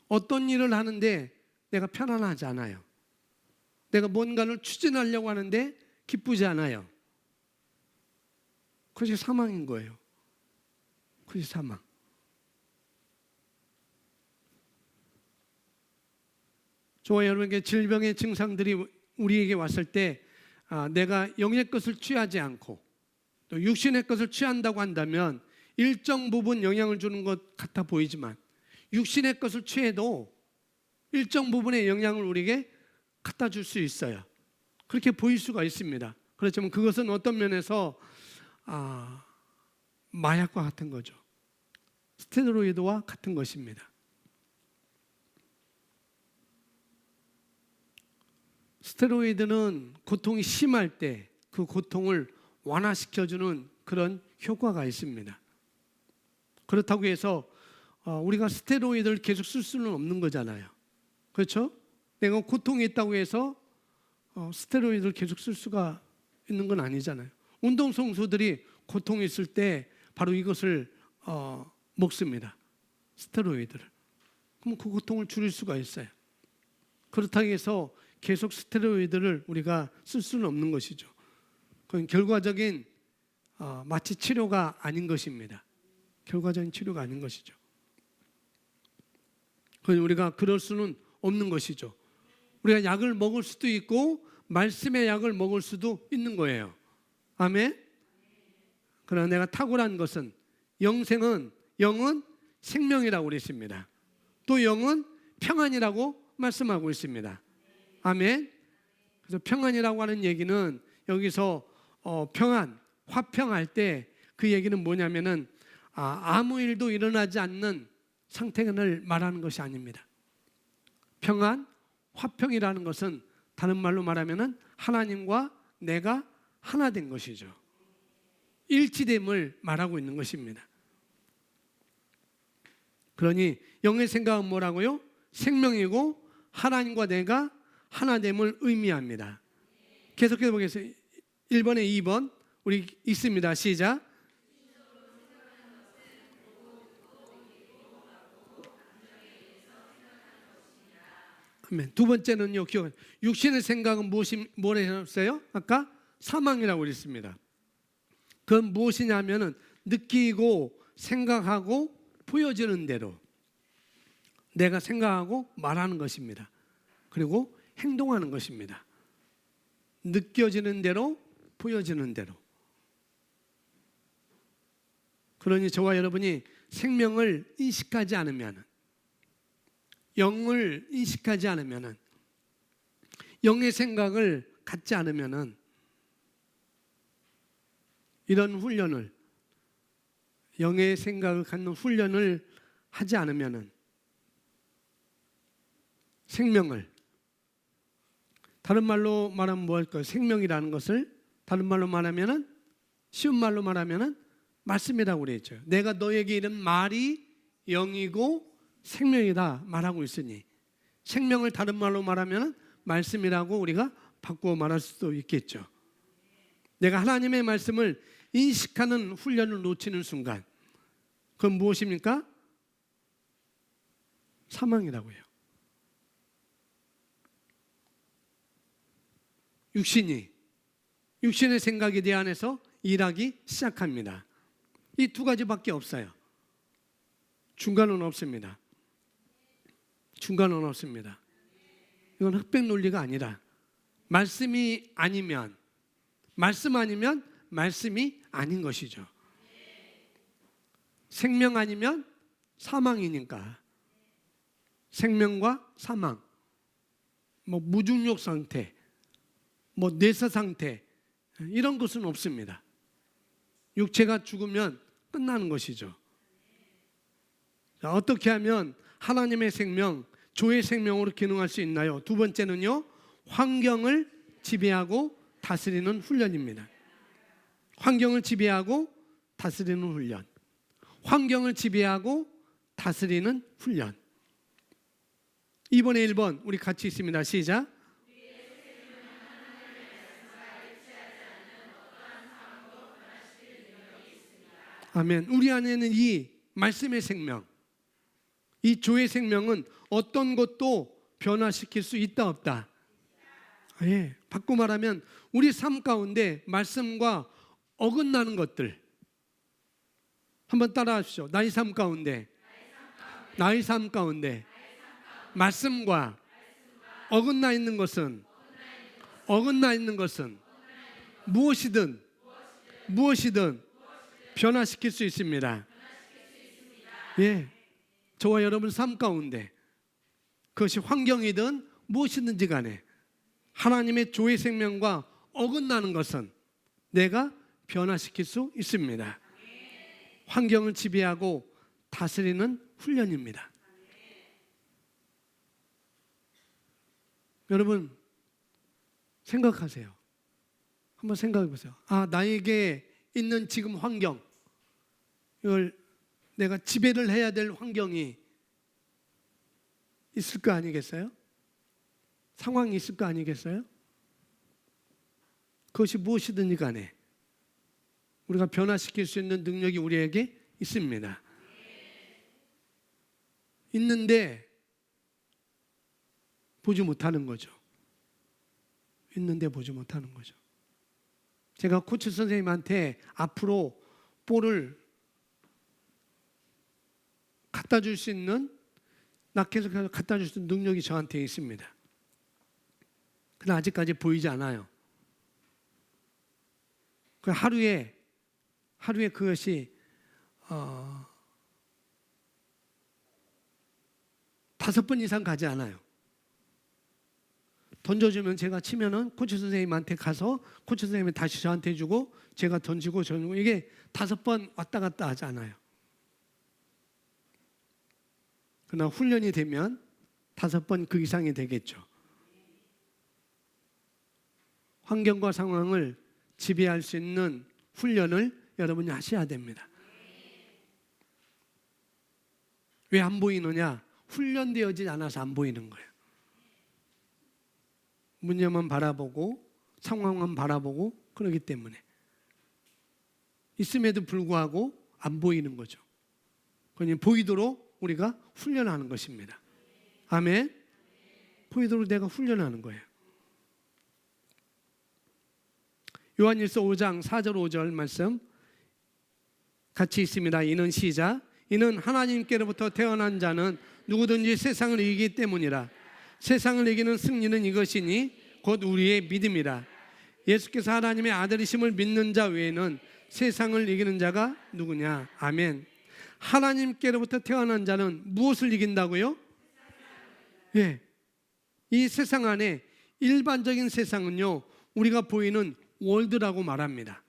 어떤 일을 하는데 내가 편안하지 않아요. 내가 뭔가를 추진하려고 하는데 기쁘지 않아요. 그것이 사망인 거예요. 그것이 사망. 저와 여러분에게 질병의 증상들이 우리에게 왔을 때 내가 영의 것을 취하지 않고 또 육신의 것을 취한다고 한다면 일정 부분 영향을 주는 것 같아 보이지만 육신의 것을 취해도 일정 부분의 영향을 우리에게 갖다 줄 수 있어요. 그렇게 보일 수가 있습니다. 그렇지만 그것은 어떤 면에서 마약과 같은 거죠. 스테로이드와 같은 것입니다. 스테로이드는 고통이 심할 때 그 고통을 완화시켜주는 그런 효과가 있습니다. 그렇다고 해서 우리가 스테로이드를 계속 쓸 수는 없는 거잖아요. 그렇죠? 내가 고통이 있다고 해서 스테로이드를 계속 쓸 수가 있는 건 아니잖아요. 운동선수들이 고통이 있을 때 바로 이것을 먹습니다. 스테로이드를. 그럼 그 고통을 줄일 수가 있어요. 그렇다고 해서 계속 스테로이드를 우리가 쓸 수는 없는 것이죠. 그건 결과적인 마치 치료가 아닌 것입니다. 결과적인 치료가 아닌 것이죠. 그건 우리가 그럴 수는 없는 것이죠. 우리가 약을 먹을 수도 있고 말씀의 약을 먹을 수도 있는 거예요. 아멘? 그러나 내가 탁월한 것은 영은 생명이라고 그랬습니다. 또 영은 평안이라고 말씀하고 있습니다. 아멘? 그래서 평안이라고 하는 얘기는 여기서 평안, 화평할 때 그 얘기는 뭐냐면은 아무 일도 일어나지 않는 상태를 말하는 것이 아닙니다. 평안, 화평이라는 것은 다른 말로 말하면은 하나님과 내가 하나 된 것이죠. 일치됨을 말하고 있는 것입니다. 그러니 영의 생각은 뭐라고요? 생명이고 하나님과 내가 하나됨을 의미합니다. 계속해 보겠습니다. 1번에 2번 우리 있습니다. 시작. 아멘. 두 번째는요. 육신의 생각은 뭐랬어요? 아까 사망이라고 그랬습니다. 그건 무엇이냐면은 느끼고 생각하고 보여지는 대로 내가 생각하고 말하는 것입니다. 그리고 행동하는 것입니다. 느껴지는 대로 보여지는 대로. 그러니 저와 여러분이 생명을 인식하지 않으면, 영을 인식하지 않으면, 영의 생각을 갖지 않으면 이런 훈련을, 영의 생각을 갖는 훈련을 하지 않으면 생명을, 다른 말로 말하면 뭐 할까요? 생명이라는 것을 다른 말로 말하면, 쉬운 말로 말하면 말씀이라고 그랬죠. 내가 너에게 이른 말이 영이고 생명이다 말하고 있으니, 생명을 다른 말로 말하면 말씀이라고 우리가 바꾸어 말할 수도 있겠죠. 내가 하나님의 말씀을 인식하는 훈련을 놓치는 순간, 그건 무엇입니까? 사망이라고 해요. 육신의 생각에 대한해서 일하기 시작합니다. 이 두 가지밖에 없어요. 중간은 없습니다. 중간은 없습니다. 이건 흑백 논리가 아니라 말씀이 아니면, 말씀 아니면 말씀이 아닌 것이죠. 생명 아니면 사망이니까. 생명과 사망, 무중력 상태, 뇌사 상태, 이런 것은 없습니다. 육체가 죽으면 끝나는 것이죠. 자, 어떻게 하면 하나님의 생명, 조의 생명으로 기능할 수 있나요? 두 번째는요, 환경을 지배하고 다스리는 훈련입니다. 환경을 지배하고 다스리는 훈련. 환경을 지배하고 다스리는 훈련. 2번에 1번 우리 같이 있습니다. 시작. 아멘. 우리 안에는 이 말씀의 생명, 이 조의 생명은 어떤 것도 변화시킬 수 있다 없다. 예, 바꿔 말하면 우리 삶 가운데 말씀과 어긋나는 것들, 한번 따라하십시오. 나의 삶 가운데 말씀과 어긋나 있는 것은 무엇이든 변화시킬 수 있습니다. 예, 저와 여러분 삶 가운데 그것이 환경이든 무엇이든지 간에 하나님의 조의 생명과 어긋나는 것은 내가 변화시킬 수 있습니다. 환경을 지배하고 다스리는 훈련입니다. 여러분 생각하세요. 한번 생각해 보세요. 아, 나에게 있는 지금 환경, 이걸 내가 지배를 해야 될 환경이 있을 거 아니겠어요? 상황이 있을 거 아니겠어요? 그것이 무엇이든지 간에 우리가 변화시킬 수 있는 능력이 우리에게 있습니다. 있는데 보지 못하는 거죠. 있는데 보지 못하는 거죠. 제가 코치 선생님한테 앞으로 볼을 갖다 줄 수 있는, 낙해서 갖다 줄 수 있는 능력이 저한테 있습니다. 그러나 아직까지 보이지 않아요. 하루에 그것이 5번 이상 가지 않아요. 던져주면 제가 치면은 코치 선생님한테 가서 코치 선생님이 다시 저한테 주고 제가 던지고 이게 5번 왔다 갔다 하지 않아요. 그러나 훈련이 되면 5번 그 이상이 되겠죠. 환경과 상황을 지배할 수 있는 훈련을 여러분이 하셔야 됩니다. 왜 안 보이느냐? 훈련되어지지 않아서 안 보이는 거예요. 문제만 바라보고 상황만 바라보고 그러기 때문에 있음에도 불구하고 안 보이는 거죠. 그러니 보이도록 우리가 훈련하는 것입니다. 아멘. 보이도록 내가 훈련하는 거예요. 요한일서 5장 4절 5절 말씀 같이 있습니다. 이는 시작. 이는 하나님께로부터 태어난 자는 누구든지 세상을 이기기 때문이라. 세상을 이기는 승리는 이것이니 곧 우리의 믿음이라. 예수께서 하나님의 아들이심을 믿는 자 외에는 세상을 이기는 자가 누구냐. 아멘. 하나님께로부터 태어난 자는 무엇을 이긴다고요? 예. 이 세상 안에 일반적인 세상은요, 우리가 보이는 월드라고 말합니다.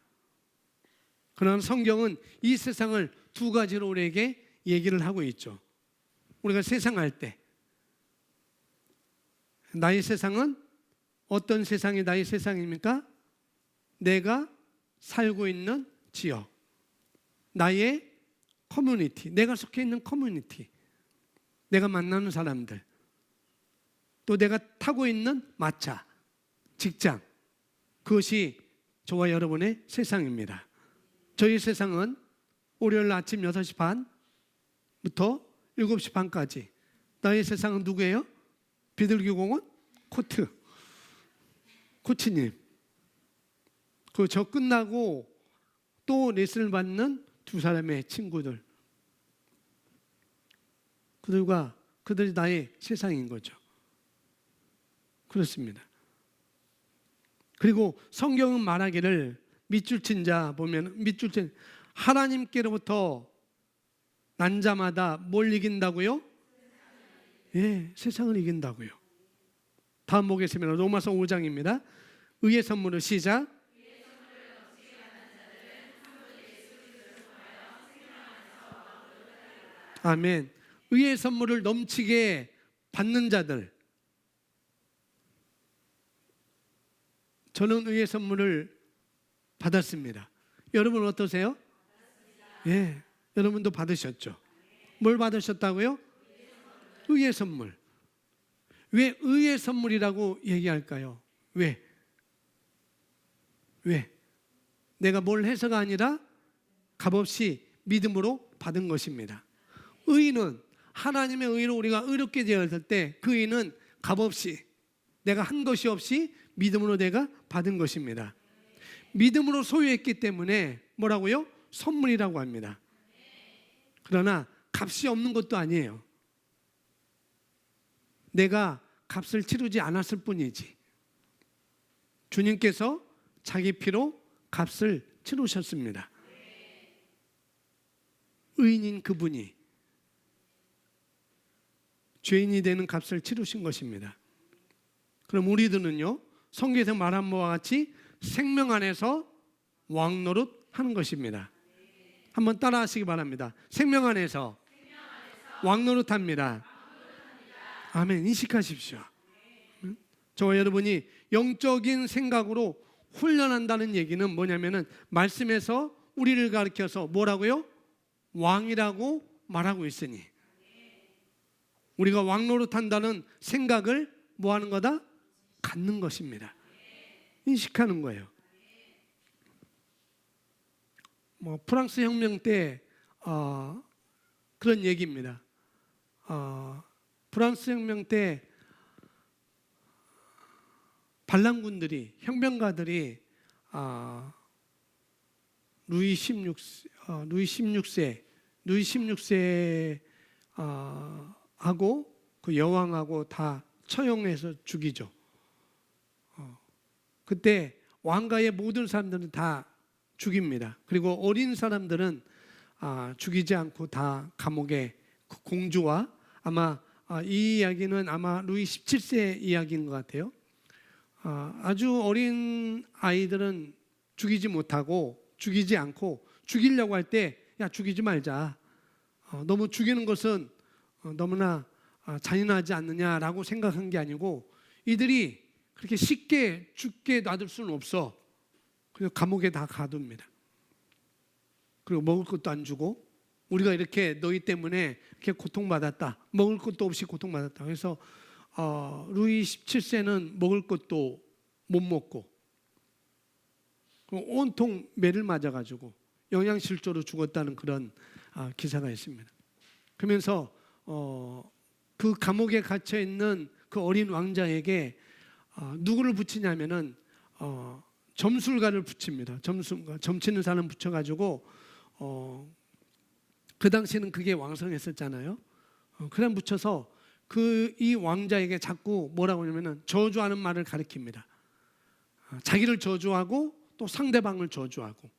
그러나 성경은 이 세상을 두 가지로 우리에게 얘기를 하고 있죠. 우리가 세상 할 때 나의 세상은 어떤 세상이 나의 세상입니까? 내가 살고 있는 지역, 나의 커뮤니티, 내가 속해 있는 커뮤니티, 내가 만나는 사람들, 또 내가 타고 있는 마차, 직장, 그것이 저와 여러분의 세상입니다. 저희 세상은 월요일 아침 6시 반부터 7시 반까지. 나의 세상은 누구예요? 비둘기공원 코치님. 그 저 끝나고 또 레슨을 받는 두 사람의 친구들. 그들이 나의 세상인 거죠. 그렇습니다. 그리고 성경은 말하기를 밑줄 친 자 보면 하나님께로부터 난 자마다 뭘 이긴다고요? 예, 세상을 이긴다고요. 다음 보겠습니다. 로마서 5장입니다. 의의 선물을 시작. 아멘. 의의 선물을 넘치게 받는 자들. 저는 의의 선물을 받았습니다. 여러분 어떠세요? 예, 여러분도 받으셨죠? 뭘 받으셨다고요? 의의 선물. 왜 의의 선물이라고 얘기할까요? 왜? 내가 뭘 해서가 아니라 값없이 믿음으로 받은 것입니다. 의는 하나님의 의로 우리가 의롭게 되었을 때 그 의는 값없이 내가 한 것이 없이 믿음으로 내가 받은 것입니다. 믿음으로 소유했기 때문에 뭐라고요? 선물이라고 합니다. 그러나 값이 없는 것도 아니에요. 내가 값을 치르지 않았을 뿐이지. 주님께서 자기 피로 값을 치르셨습니다. 의인인 그분이 죄인이 되는 값을 치르신 것입니다. 그럼 우리들은요, 성경에서 말한 바와 같이 생명 안에서 왕노릇 하는 것입니다. 한번 따라 하시기 바랍니다. 생명 안에서 왕노릇 합니다. 아멘. 인식하십시오. 저와 여러분이 영적인 생각으로 훈련한다는 얘기는 뭐냐면은 말씀에서 우리를 가르쳐서 뭐라고요? 왕이라고 말하고 있으니 우리가 왕노릇한다는 생각을 뭐 하는 거다? 갖는 것입니다. 인식하는 거예요. 프랑스 혁명 때 그런 얘기입니다. 프랑스 혁명 때 반란군들이 혁명가들이 루이 16세 하고 그 여왕하고 다 처형해서 죽이죠. 그때 왕가의 모든 사람들은 다 죽입니다. 그리고 어린 사람들은 죽이지 않고 다 감옥에, 그 공주와 아마 이 이야기는 아마 루이 17세 이야기인 것 같아요. 아주 어린 아이들은 죽이지 못하고 죽이지 않고 죽이려고 할 때 야 죽이지 말자. 너무 죽이는 것은 너무나 잔인하지 않느냐라고 생각한 게 아니고 이들이 그렇게 쉽게 죽게 놔둘 수는 없어. 그래서 감옥에 다 가둡니다. 그리고 먹을 것도 안 주고 우리가 이렇게 너희 때문에 이렇게 고통받았다. 먹을 것도 없이 고통받았다. 그래서 루이 17세는 먹을 것도 못 먹고 온통 매를 맞아가지고 영양실조로 죽었다는 그런 기사가 있습니다. 그러면서 그 감옥에 갇혀 있는 그 어린 왕자에게 누구를 붙이냐면은 점술가를 붙입니다. 점치는 사람 붙여가지고 그 당시에는 그게 왕성했었잖아요. 그냥 붙여서 이 왕자에게 자꾸 뭐라고 하냐면은 저주하는 말을 가르칩니다. 자기를 저주하고 또 상대방을 저주하고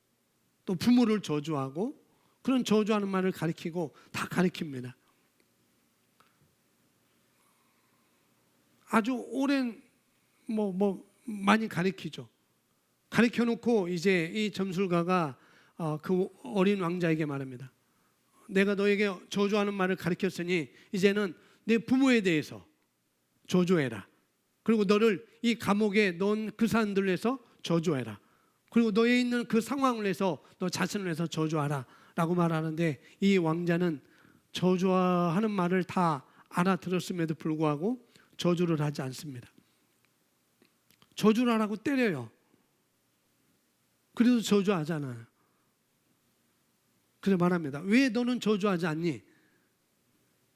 또 부모를 저주하고 그런 저주하는 말을 가르치고 다 가르칩니다. 아주 오랜 많이 가르치죠. 가르쳐 놓고 이제 이 점술가가 그 어린 왕자에게 말합니다. 내가 너에게 저주하는 말을 가르쳤으니 이제는 내 부모에 대해서 저주해라. 그리고 너를 이 감옥에 넣은 그 사람들을 해서 저주해라. 그리고 너에 있는 그 상황을 해서 너 자신을 해서 저주하라 라고 말하는데 이 왕자는 저주하는 말을 다 알아들었음에도 불구하고 저주를 하지 않습니다. 저주를 하라고 때려요. 그래도 저주하잖아요. 그래서 말합니다. 왜 너는 저주하지 않니?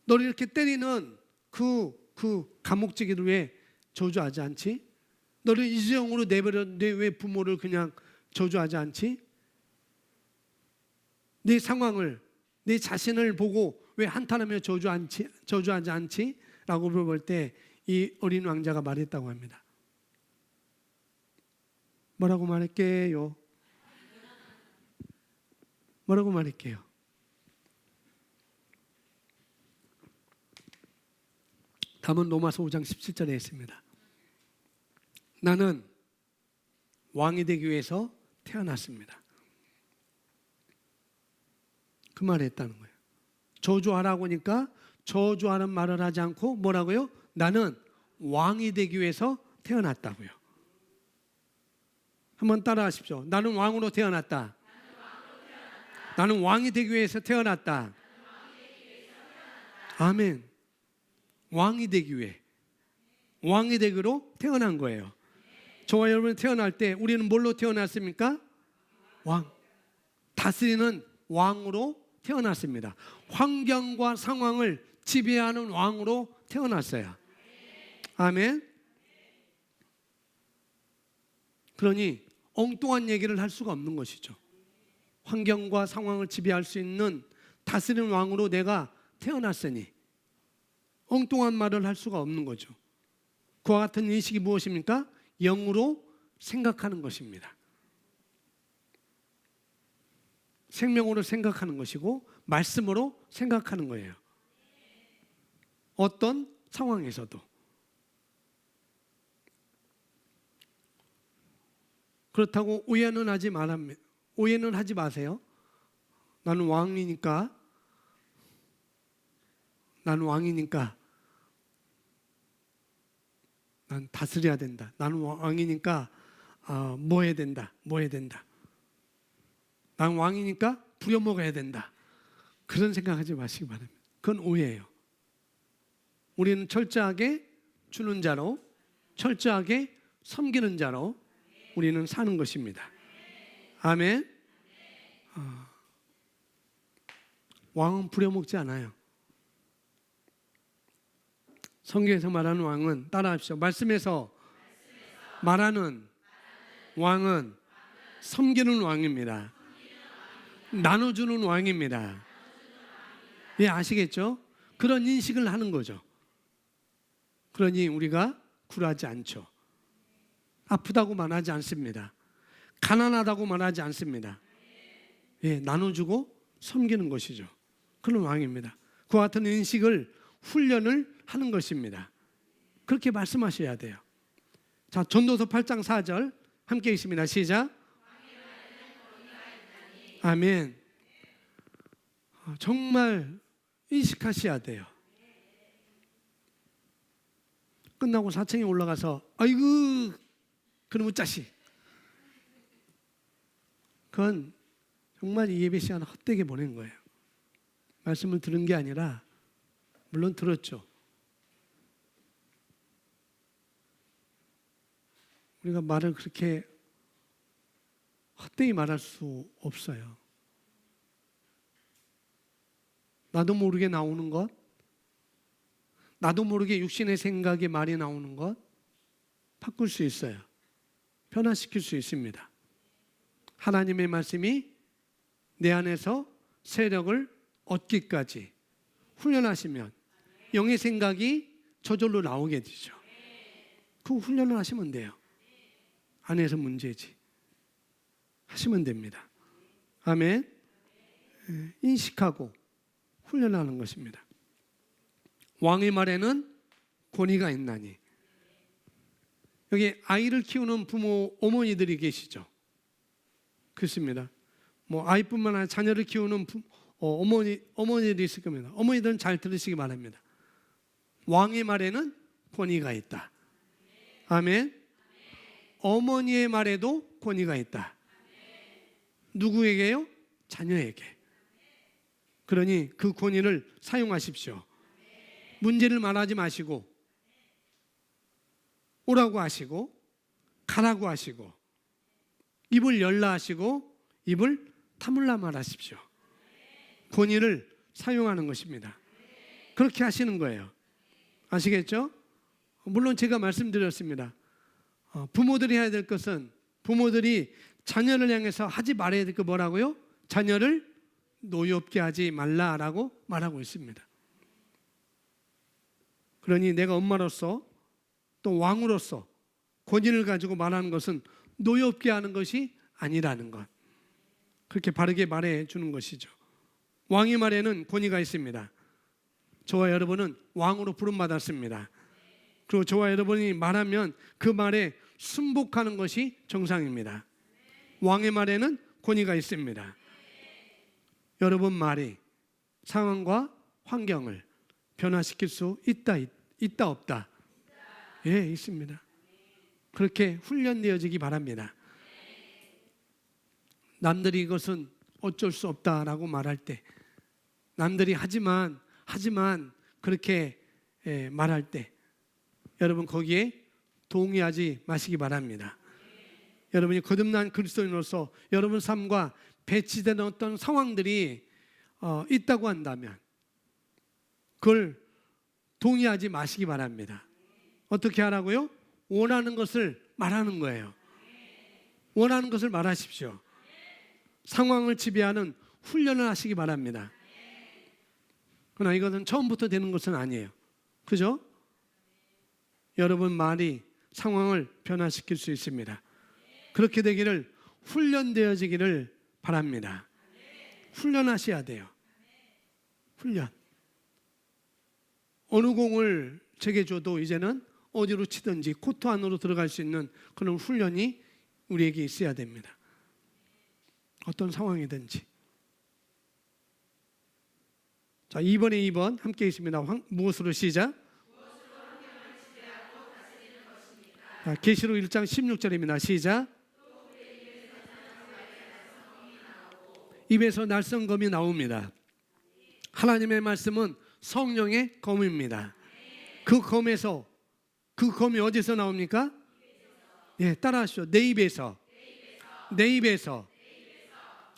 너를 이렇게 때리는 그 감옥지기를 왜 저주하지 않지? 너를 이재용으로 내버렸는데 왜 부모를 그냥 저주하지 않지? 네 상황을, 네 자신을 보고 왜 한탄하며 저주하지 않지? 라고 물어볼 때 이 어린 왕자가 말했다고 합니다. 뭐라고 말할게요? 뭐라고 말할게요? 답은 로마서 5장 17절에 있습니다. 나는 왕이 되기 위해서 태어났습니다. 그 말을 했다는 거예요. 저주하라고 하니까 저주하는 말을 하지 않고 뭐라고요? 나는 왕이 되기 위해서 태어났다고요. 한번 따라 하십시오. 나는 왕으로 태어났다. 나는 왕이 되기 위해서 태어났다. 아멘. 왕이 되기 위해. 왕이 되기로 태어난 거예요. 저와 여러분이 태어날 때 우리는 뭘로 태어났습니까? 왕. 다스리는 왕으로 태어났습니다. 환경과 상황을 지배하는 왕으로 태어났어요. 아멘. 그러니 엉뚱한 얘기를 할 수가 없는 것이죠. 환경과 상황을 지배할 수 있는 다스리는 왕으로 내가 태어났으니 엉뚱한 말을 할 수가 없는 거죠. 그와 같은 인식이 무엇입니까? 영으로 생각하는 것입니다. 생명으로 생각하는 것이고 말씀으로 생각하는 거예요. 어떤 상황에서도. 그렇다고 오해는 하지 마세요. 나는 왕이니까 난 다스려야 된다. 나는 왕이니까 뭐 해야 된다. 난 왕이니까 부려먹어야 된다. 그런 생각하지 마시기 바랍니다. 그건 오해예요. 우리는 철저하게 주는 자로, 철저하게 섬기는 자로 우리는 사는 것입니다. 아멘. 왕은 부려먹지 않아요. 성경에서 말하는 왕은 따라합시오. 말씀에서 말하는 왕은 섬기는 왕입니다. 나눠주는 왕입니다. 예, 아시겠죠? 그런 인식을 하는 거죠. 그러니 우리가 굴하지 않죠. 아프다고 말하지 않습니다. 가난하다고 말하지 않습니다. 예, 나눠주고 섬기는 것이죠. 그런 왕입니다. 그와 같은 인식을 훈련을 하는 것입니다. 그렇게 말씀하셔야 돼요. 자, 전도서 8장 4절 함께 읽습니다. 시작. 아멘. 정말 인식하셔야 돼요. 끝나고 4층에 올라가서 아이고 그놈의 자식. 그건 정말 이 예배 시간 헛되게 보낸 거예요. 말씀을 들은 게 아니라 물론 들었죠. 우리가 말을 그렇게 헛되이 말할 수 없어요. 나도 모르게 나오는 것, 나도 모르게 육신의 생각에 말이 나오는 것 바꿀 수 있어요. 변화시킬 수 있습니다. 하나님의 말씀이 내 안에서 세력을 얻기까지 훈련하시면 영의 생각이 저절로 나오게 되죠. 그 훈련을 하시면 돼요. 안에서 문제지. 하시면 됩니다. 아멘. 인식하고 훈련하는 것입니다. 왕의 말에는 권위가 있나니. 여기 아이를 키우는 부모, 어머니들이 계시죠. 그렇습니다. 뭐 아이뿐만 아니라 자녀를 키우는 어머니들이 있을 겁니다. 어머니들은 잘 들으시기 바랍니다. 왕의 말에는 권위가 있다. 아멘. 어머니의 말에도 권위가 있다. 누구에게요? 자녀에게. 그러니 그 권위를 사용하십시오. 문제를 말하지 마시고 오라고 하시고 가라고 하시고 입을 열라 하시고 입을 다물라 말하십시오. 권위를 사용하는 것입니다. 그렇게 하시는 거예요. 아시겠죠? 물론 제가 말씀드렸습니다. 부모들이 해야 될 것은 부모들이 자녀를 향해서 하지 말아야 될 거 뭐라고요? 자녀를 노엽게 하지 말라라고 말하고 있습니다. 그러니 내가 엄마로서 또 왕으로서 권위를 가지고 말하는 것은 노엽게 하는 것이 아니라는 것. 그렇게 바르게 말해 주는 것이죠. 왕의 말에는 권위가 있습니다. 저와 여러분은 왕으로 부름받았습니다. 그리고 저와 여러분이 말하면 그 말에 순복하는 것이 정상입니다. 왕의 말에는 권위가 있습니다. 여러분 말이 상황과 환경을 변화시킬 수 있다 없다? 예, 있습니다. 그렇게 훈련되어지기 바랍니다. 남들이 이것은 어쩔 수 없다라고 말할 때, 남들이 하지만 그렇게 말할 때 여러분 거기에 동의하지 마시기 바랍니다. 여러분이 거듭난 그리스도인으로서 여러분 삶과 배치된 어떤 상황들이 있다고 한다면 그걸 동의하지 마시기 바랍니다. 어떻게 하라고요? 원하는 것을 말하는 거예요. 원하는 것을 말하십시오. 상황을 지배하는 훈련을 하시기 바랍니다. 그러나 이것은 처음부터 되는 것은 아니에요. 그죠? 여러분 말이 상황을 변화시킬 수 있습니다. 그렇게 되기를 훈련되어지기를 바랍니다. 훈련하셔야 돼요. 훈련. 어느 공을 제게 줘도 이제는 어디로 치든지 코트 안으로 들어갈 수 있는 그런 훈련이 우리에게 있어야 됩니다. 어떤 상황이든지. 자, 2번 함께 있습니다. 무엇으로 시작? 자, 계시록 1장 16절입니다. 시작. 입에서 날성검이 나옵니다. 하나님의 말씀은 성령의 검입니다. 그 검이 어디서 나옵니까? 예, 따라하시죠. 내 입에서.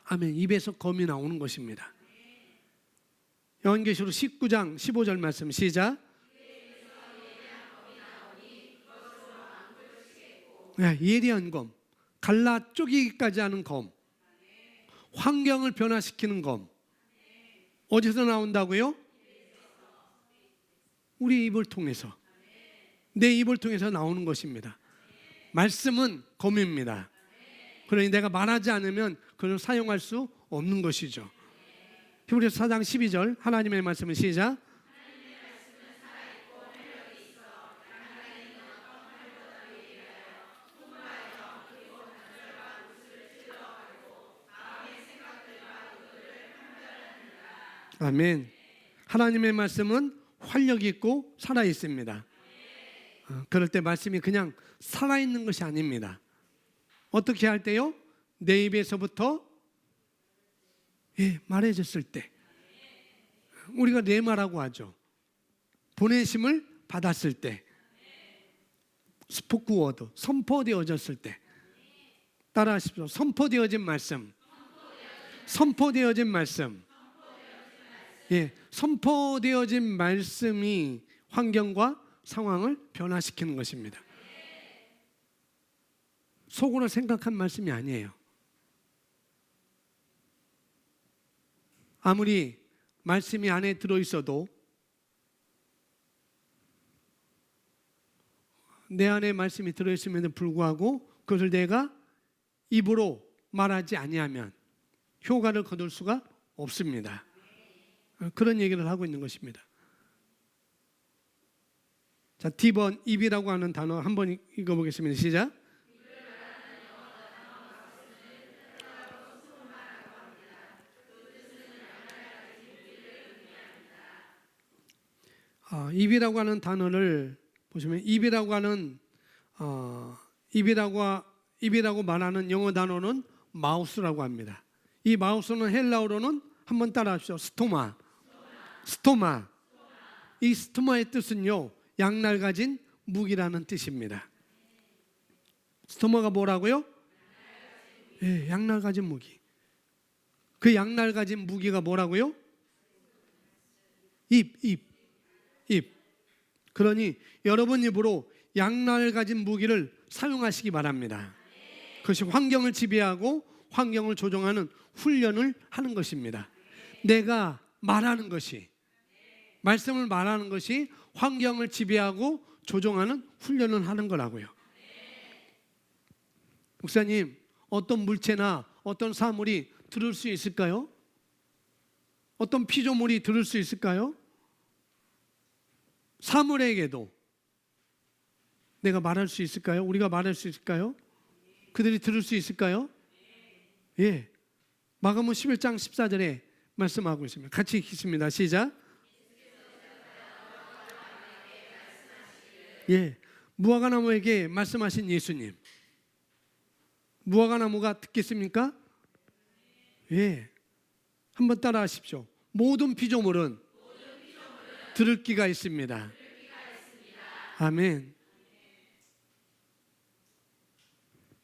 아멘. 입에서 검이 나오는 것입니다. 요한계시록 19장 15절 말씀 시작. 네, 예리한 검, 갈라 쪼개기까지 하는 검, 환경을 변화시키는 검. 어디서 나온다고요? 우리 입을 통해서, 내 입을 통해서 나오는 것입니다. 말씀은 검입니다. 그러니 내가 말하지 않으면 그걸 사용할 수 없는 것이죠. 히브리서 4장 12절 하나님의 말씀은 시작. 아멘. 하나님의 말씀은 활력 있고 살아 있습니다. 그럴 때 말씀이 그냥 살아있는 것이 아닙니다. 어떻게 할 때요? 내 입에서부터 말해졌을 때, 우리가 레마라고 하죠. 보내심을 받았을 때, 스포크 워드, 선포되어졌을 때. 따라하십시오. 선포되어진 말씀. 선포되어진 말씀. 예, 선포되어진 말씀이 환경과 상황을 변화시키는 것입니다. 속으로 생각한 말씀이 아니에요. 아무리 말씀이 안에 들어있어도 내 안에 말씀이 들어있음에도 불구하고 그것을 내가 입으로 말하지 아니하면 효과를 거둘 수가 없습니다. 그런 얘기를 하고 있는 것입니다. 자, D번 입이라고 하는 단어 한번 읽어보겠습니다. 시작. 입이라고 하는 단어를 보시면 입이라고 말하는 영어 단어는 마우스라고 합니다. 이 마우스는 헬라어로는 한번 따라하십시오. 스토마. 이 스토마의 뜻은요, 양날 가진 무기라는 뜻입니다. 스토마가 뭐라고요? 예, 양날 가진 무기. 그 양날 가진 무기가 뭐라고요? 입. 그러니 여러분 입으로 양날 가진 무기를 사용하시기 바랍니다. 그것이 환경을 지배하고 환경을 조정하는 훈련을 하는 것입니다. 내가 말하는 것이, 말씀을 말하는 것이 환경을 지배하고 조정하는 훈련을 하는 거라고요. 목사님, 어떤 물체나 어떤 사물이 들을 수 있을까요? 어떤 피조물이 들을 수 있을까요? 사물에게도 내가 말할 수 있을까요? 우리가 말할 수 있을까요? 그들이 들을 수 있을까요? 예. 마가복음 11장 14절에 말씀하고 있습니다. 같이 읽겠습니다. 시작. 예, 무화과 나무에게 말씀하신 예수님. 무화과 나무가 듣겠습니까? 예, 한번 따라하십시오. 모든 피조물은 들을 귀가 있습니다. 아멘.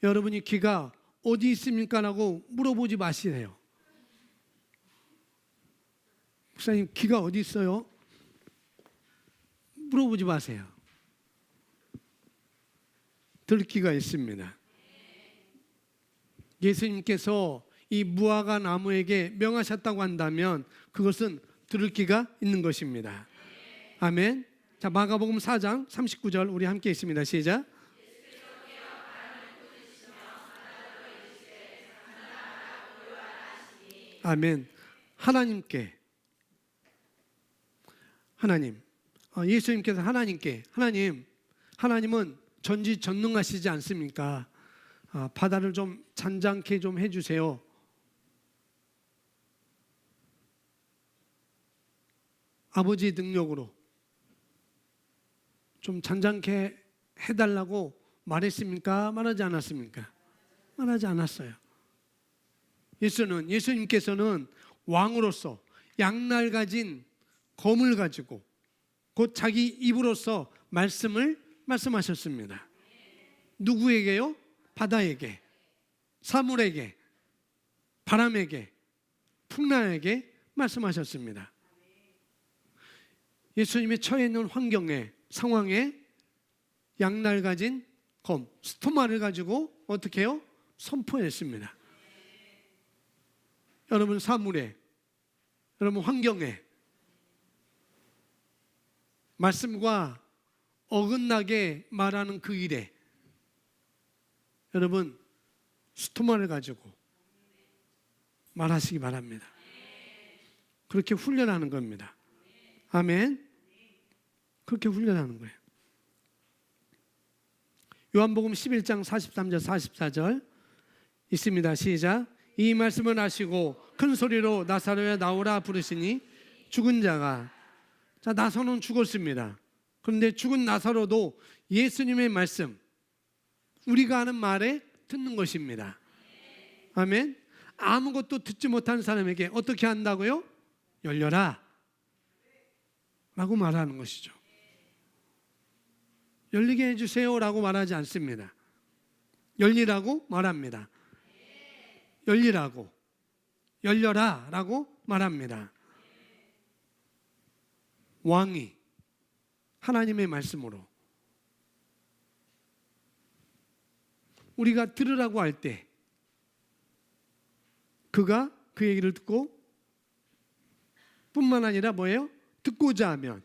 여러분이 귀가 어디 있습니까? 라고 물어보지 마시래요. 목사님, 귀가 어디 있어요? 물어보지 마세요. 들을 귀가 있습니다. 예수님께서 이 무화과 나무에게 명하셨다고 한다면 그것은 들을 귀가 있는 것입니다. 아멘. 자, 마가복음 4장 39절 우리 함께 있습니다. 시작. 아멘. 하나님께, 하나님, 예수님께서 하나님께, 하나님은 전지전능하시지 않습니까? 바다를 좀 잔잔케 좀 해주세요. 아버지의 능력으로 좀 잔잔케 해달라고 말했습니까? 말하지 않았습니까? 말하지 않았어요. 예수님께서는 왕으로서 양날 가진 검을 가지고 곧 자기 입으로서 말씀하셨습니다. 누구에게요? 바다에게, 사물에게, 바람에게, 풍랑에게 말씀하셨습니다. 예수님의 처해 있는 환경에, 상황에 양날 가진 검, 스토마를 가지고 어떻게 해요? 선포했습니다. 여러분 사물에, 여러분 환경에 말씀과 어긋나게 말하는 그 일에 여러분 스토마를 가지고 말하시기 바랍니다. 그렇게 훈련하는 겁니다. 아멘. 그렇게 훈련하는 거예요. 요한복음 11장 43절 44절 있습니다. 시작. 이 말씀을 하시고 큰 소리로 나사로야 나오라 부르시니 죽은 자가, 자, 나사로는 죽었습니다. 그런데 죽은 나사로도 예수님의 말씀, 우리가 하는 말에 듣는 것입니다. 아멘. 아무것도 듣지 못한 사람에게 어떻게 한다고요? 열려라 라고 말하는 것이죠. 열리게 해주세요 라고 말하지 않습니다. 열리라고 말합니다. 열리라고, 열려라 라고 말합니다. 왕이 하나님의 말씀으로 우리가 들으라고 할 때 그가 그 얘기를 듣고 뿐만 아니라 뭐예요? 듣고자 하면,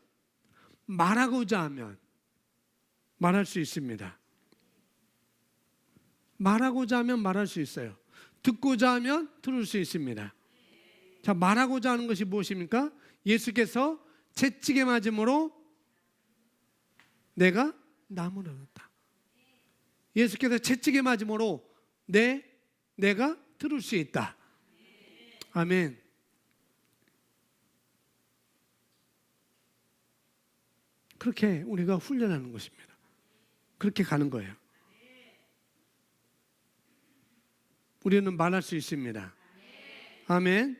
말하고자 하면 말할 수 있습니다. 말하고자 하면 말할 수 있어요. 듣고자 하면 들을 수 있습니다. 자, 말하고자 하는 것이 무엇입니까? 예수께서 채찍에 맞음으로 내가 나무를 얻었다. 예수께서 채찍에 맞음으로 내가 들을 수 있다. 아멘. 그렇게 우리가 훈련하는 것입니다. 그렇게 가는 거예요. 우리는 말할 수 있습니다. 아멘.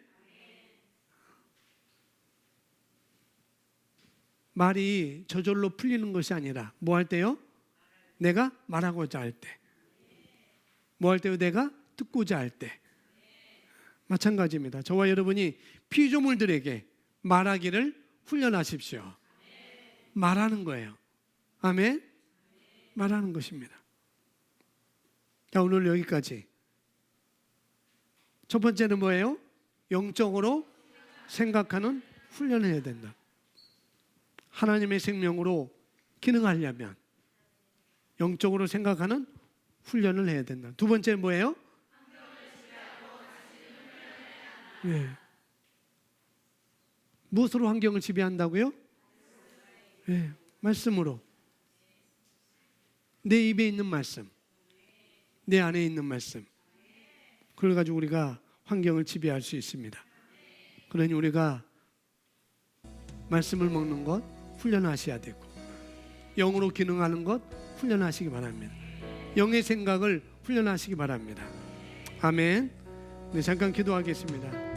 말이 저절로 풀리는 것이 아니라 뭐 할 때요? 내가 말하고자 할 때. 뭐 할 때요? 내가 듣고자 할 때. 마찬가지입니다. 저와 여러분이 피조물들에게 말하기를 훈련하십시오. 말하는 거예요. 아멘. 말하는 것입니다. 자, 오늘 여기까지. 첫 번째는 뭐예요? 영적으로 생각하는 훈련을 해야 된다. 하나님의 생명으로 기능하려면 영적으로 생각하는 훈련을 해야 된다. 두 번째는 뭐예요? 네. 무엇으로 환경을 지배한다고요? 네. 말씀으로. 내 입에 있는 말씀, 내 안에 있는 말씀, 그걸 가지고 우리가 환경을 지배할 수 있습니다. 그러니 우리가 말씀을 먹는 것 훈련하셔야 되고 영으로 기능하는 것 훈련하시기 바랍니다. 영의 생각을 훈련하시기 바랍니다. 아멘. 네, 잠깐 기도하겠습니다.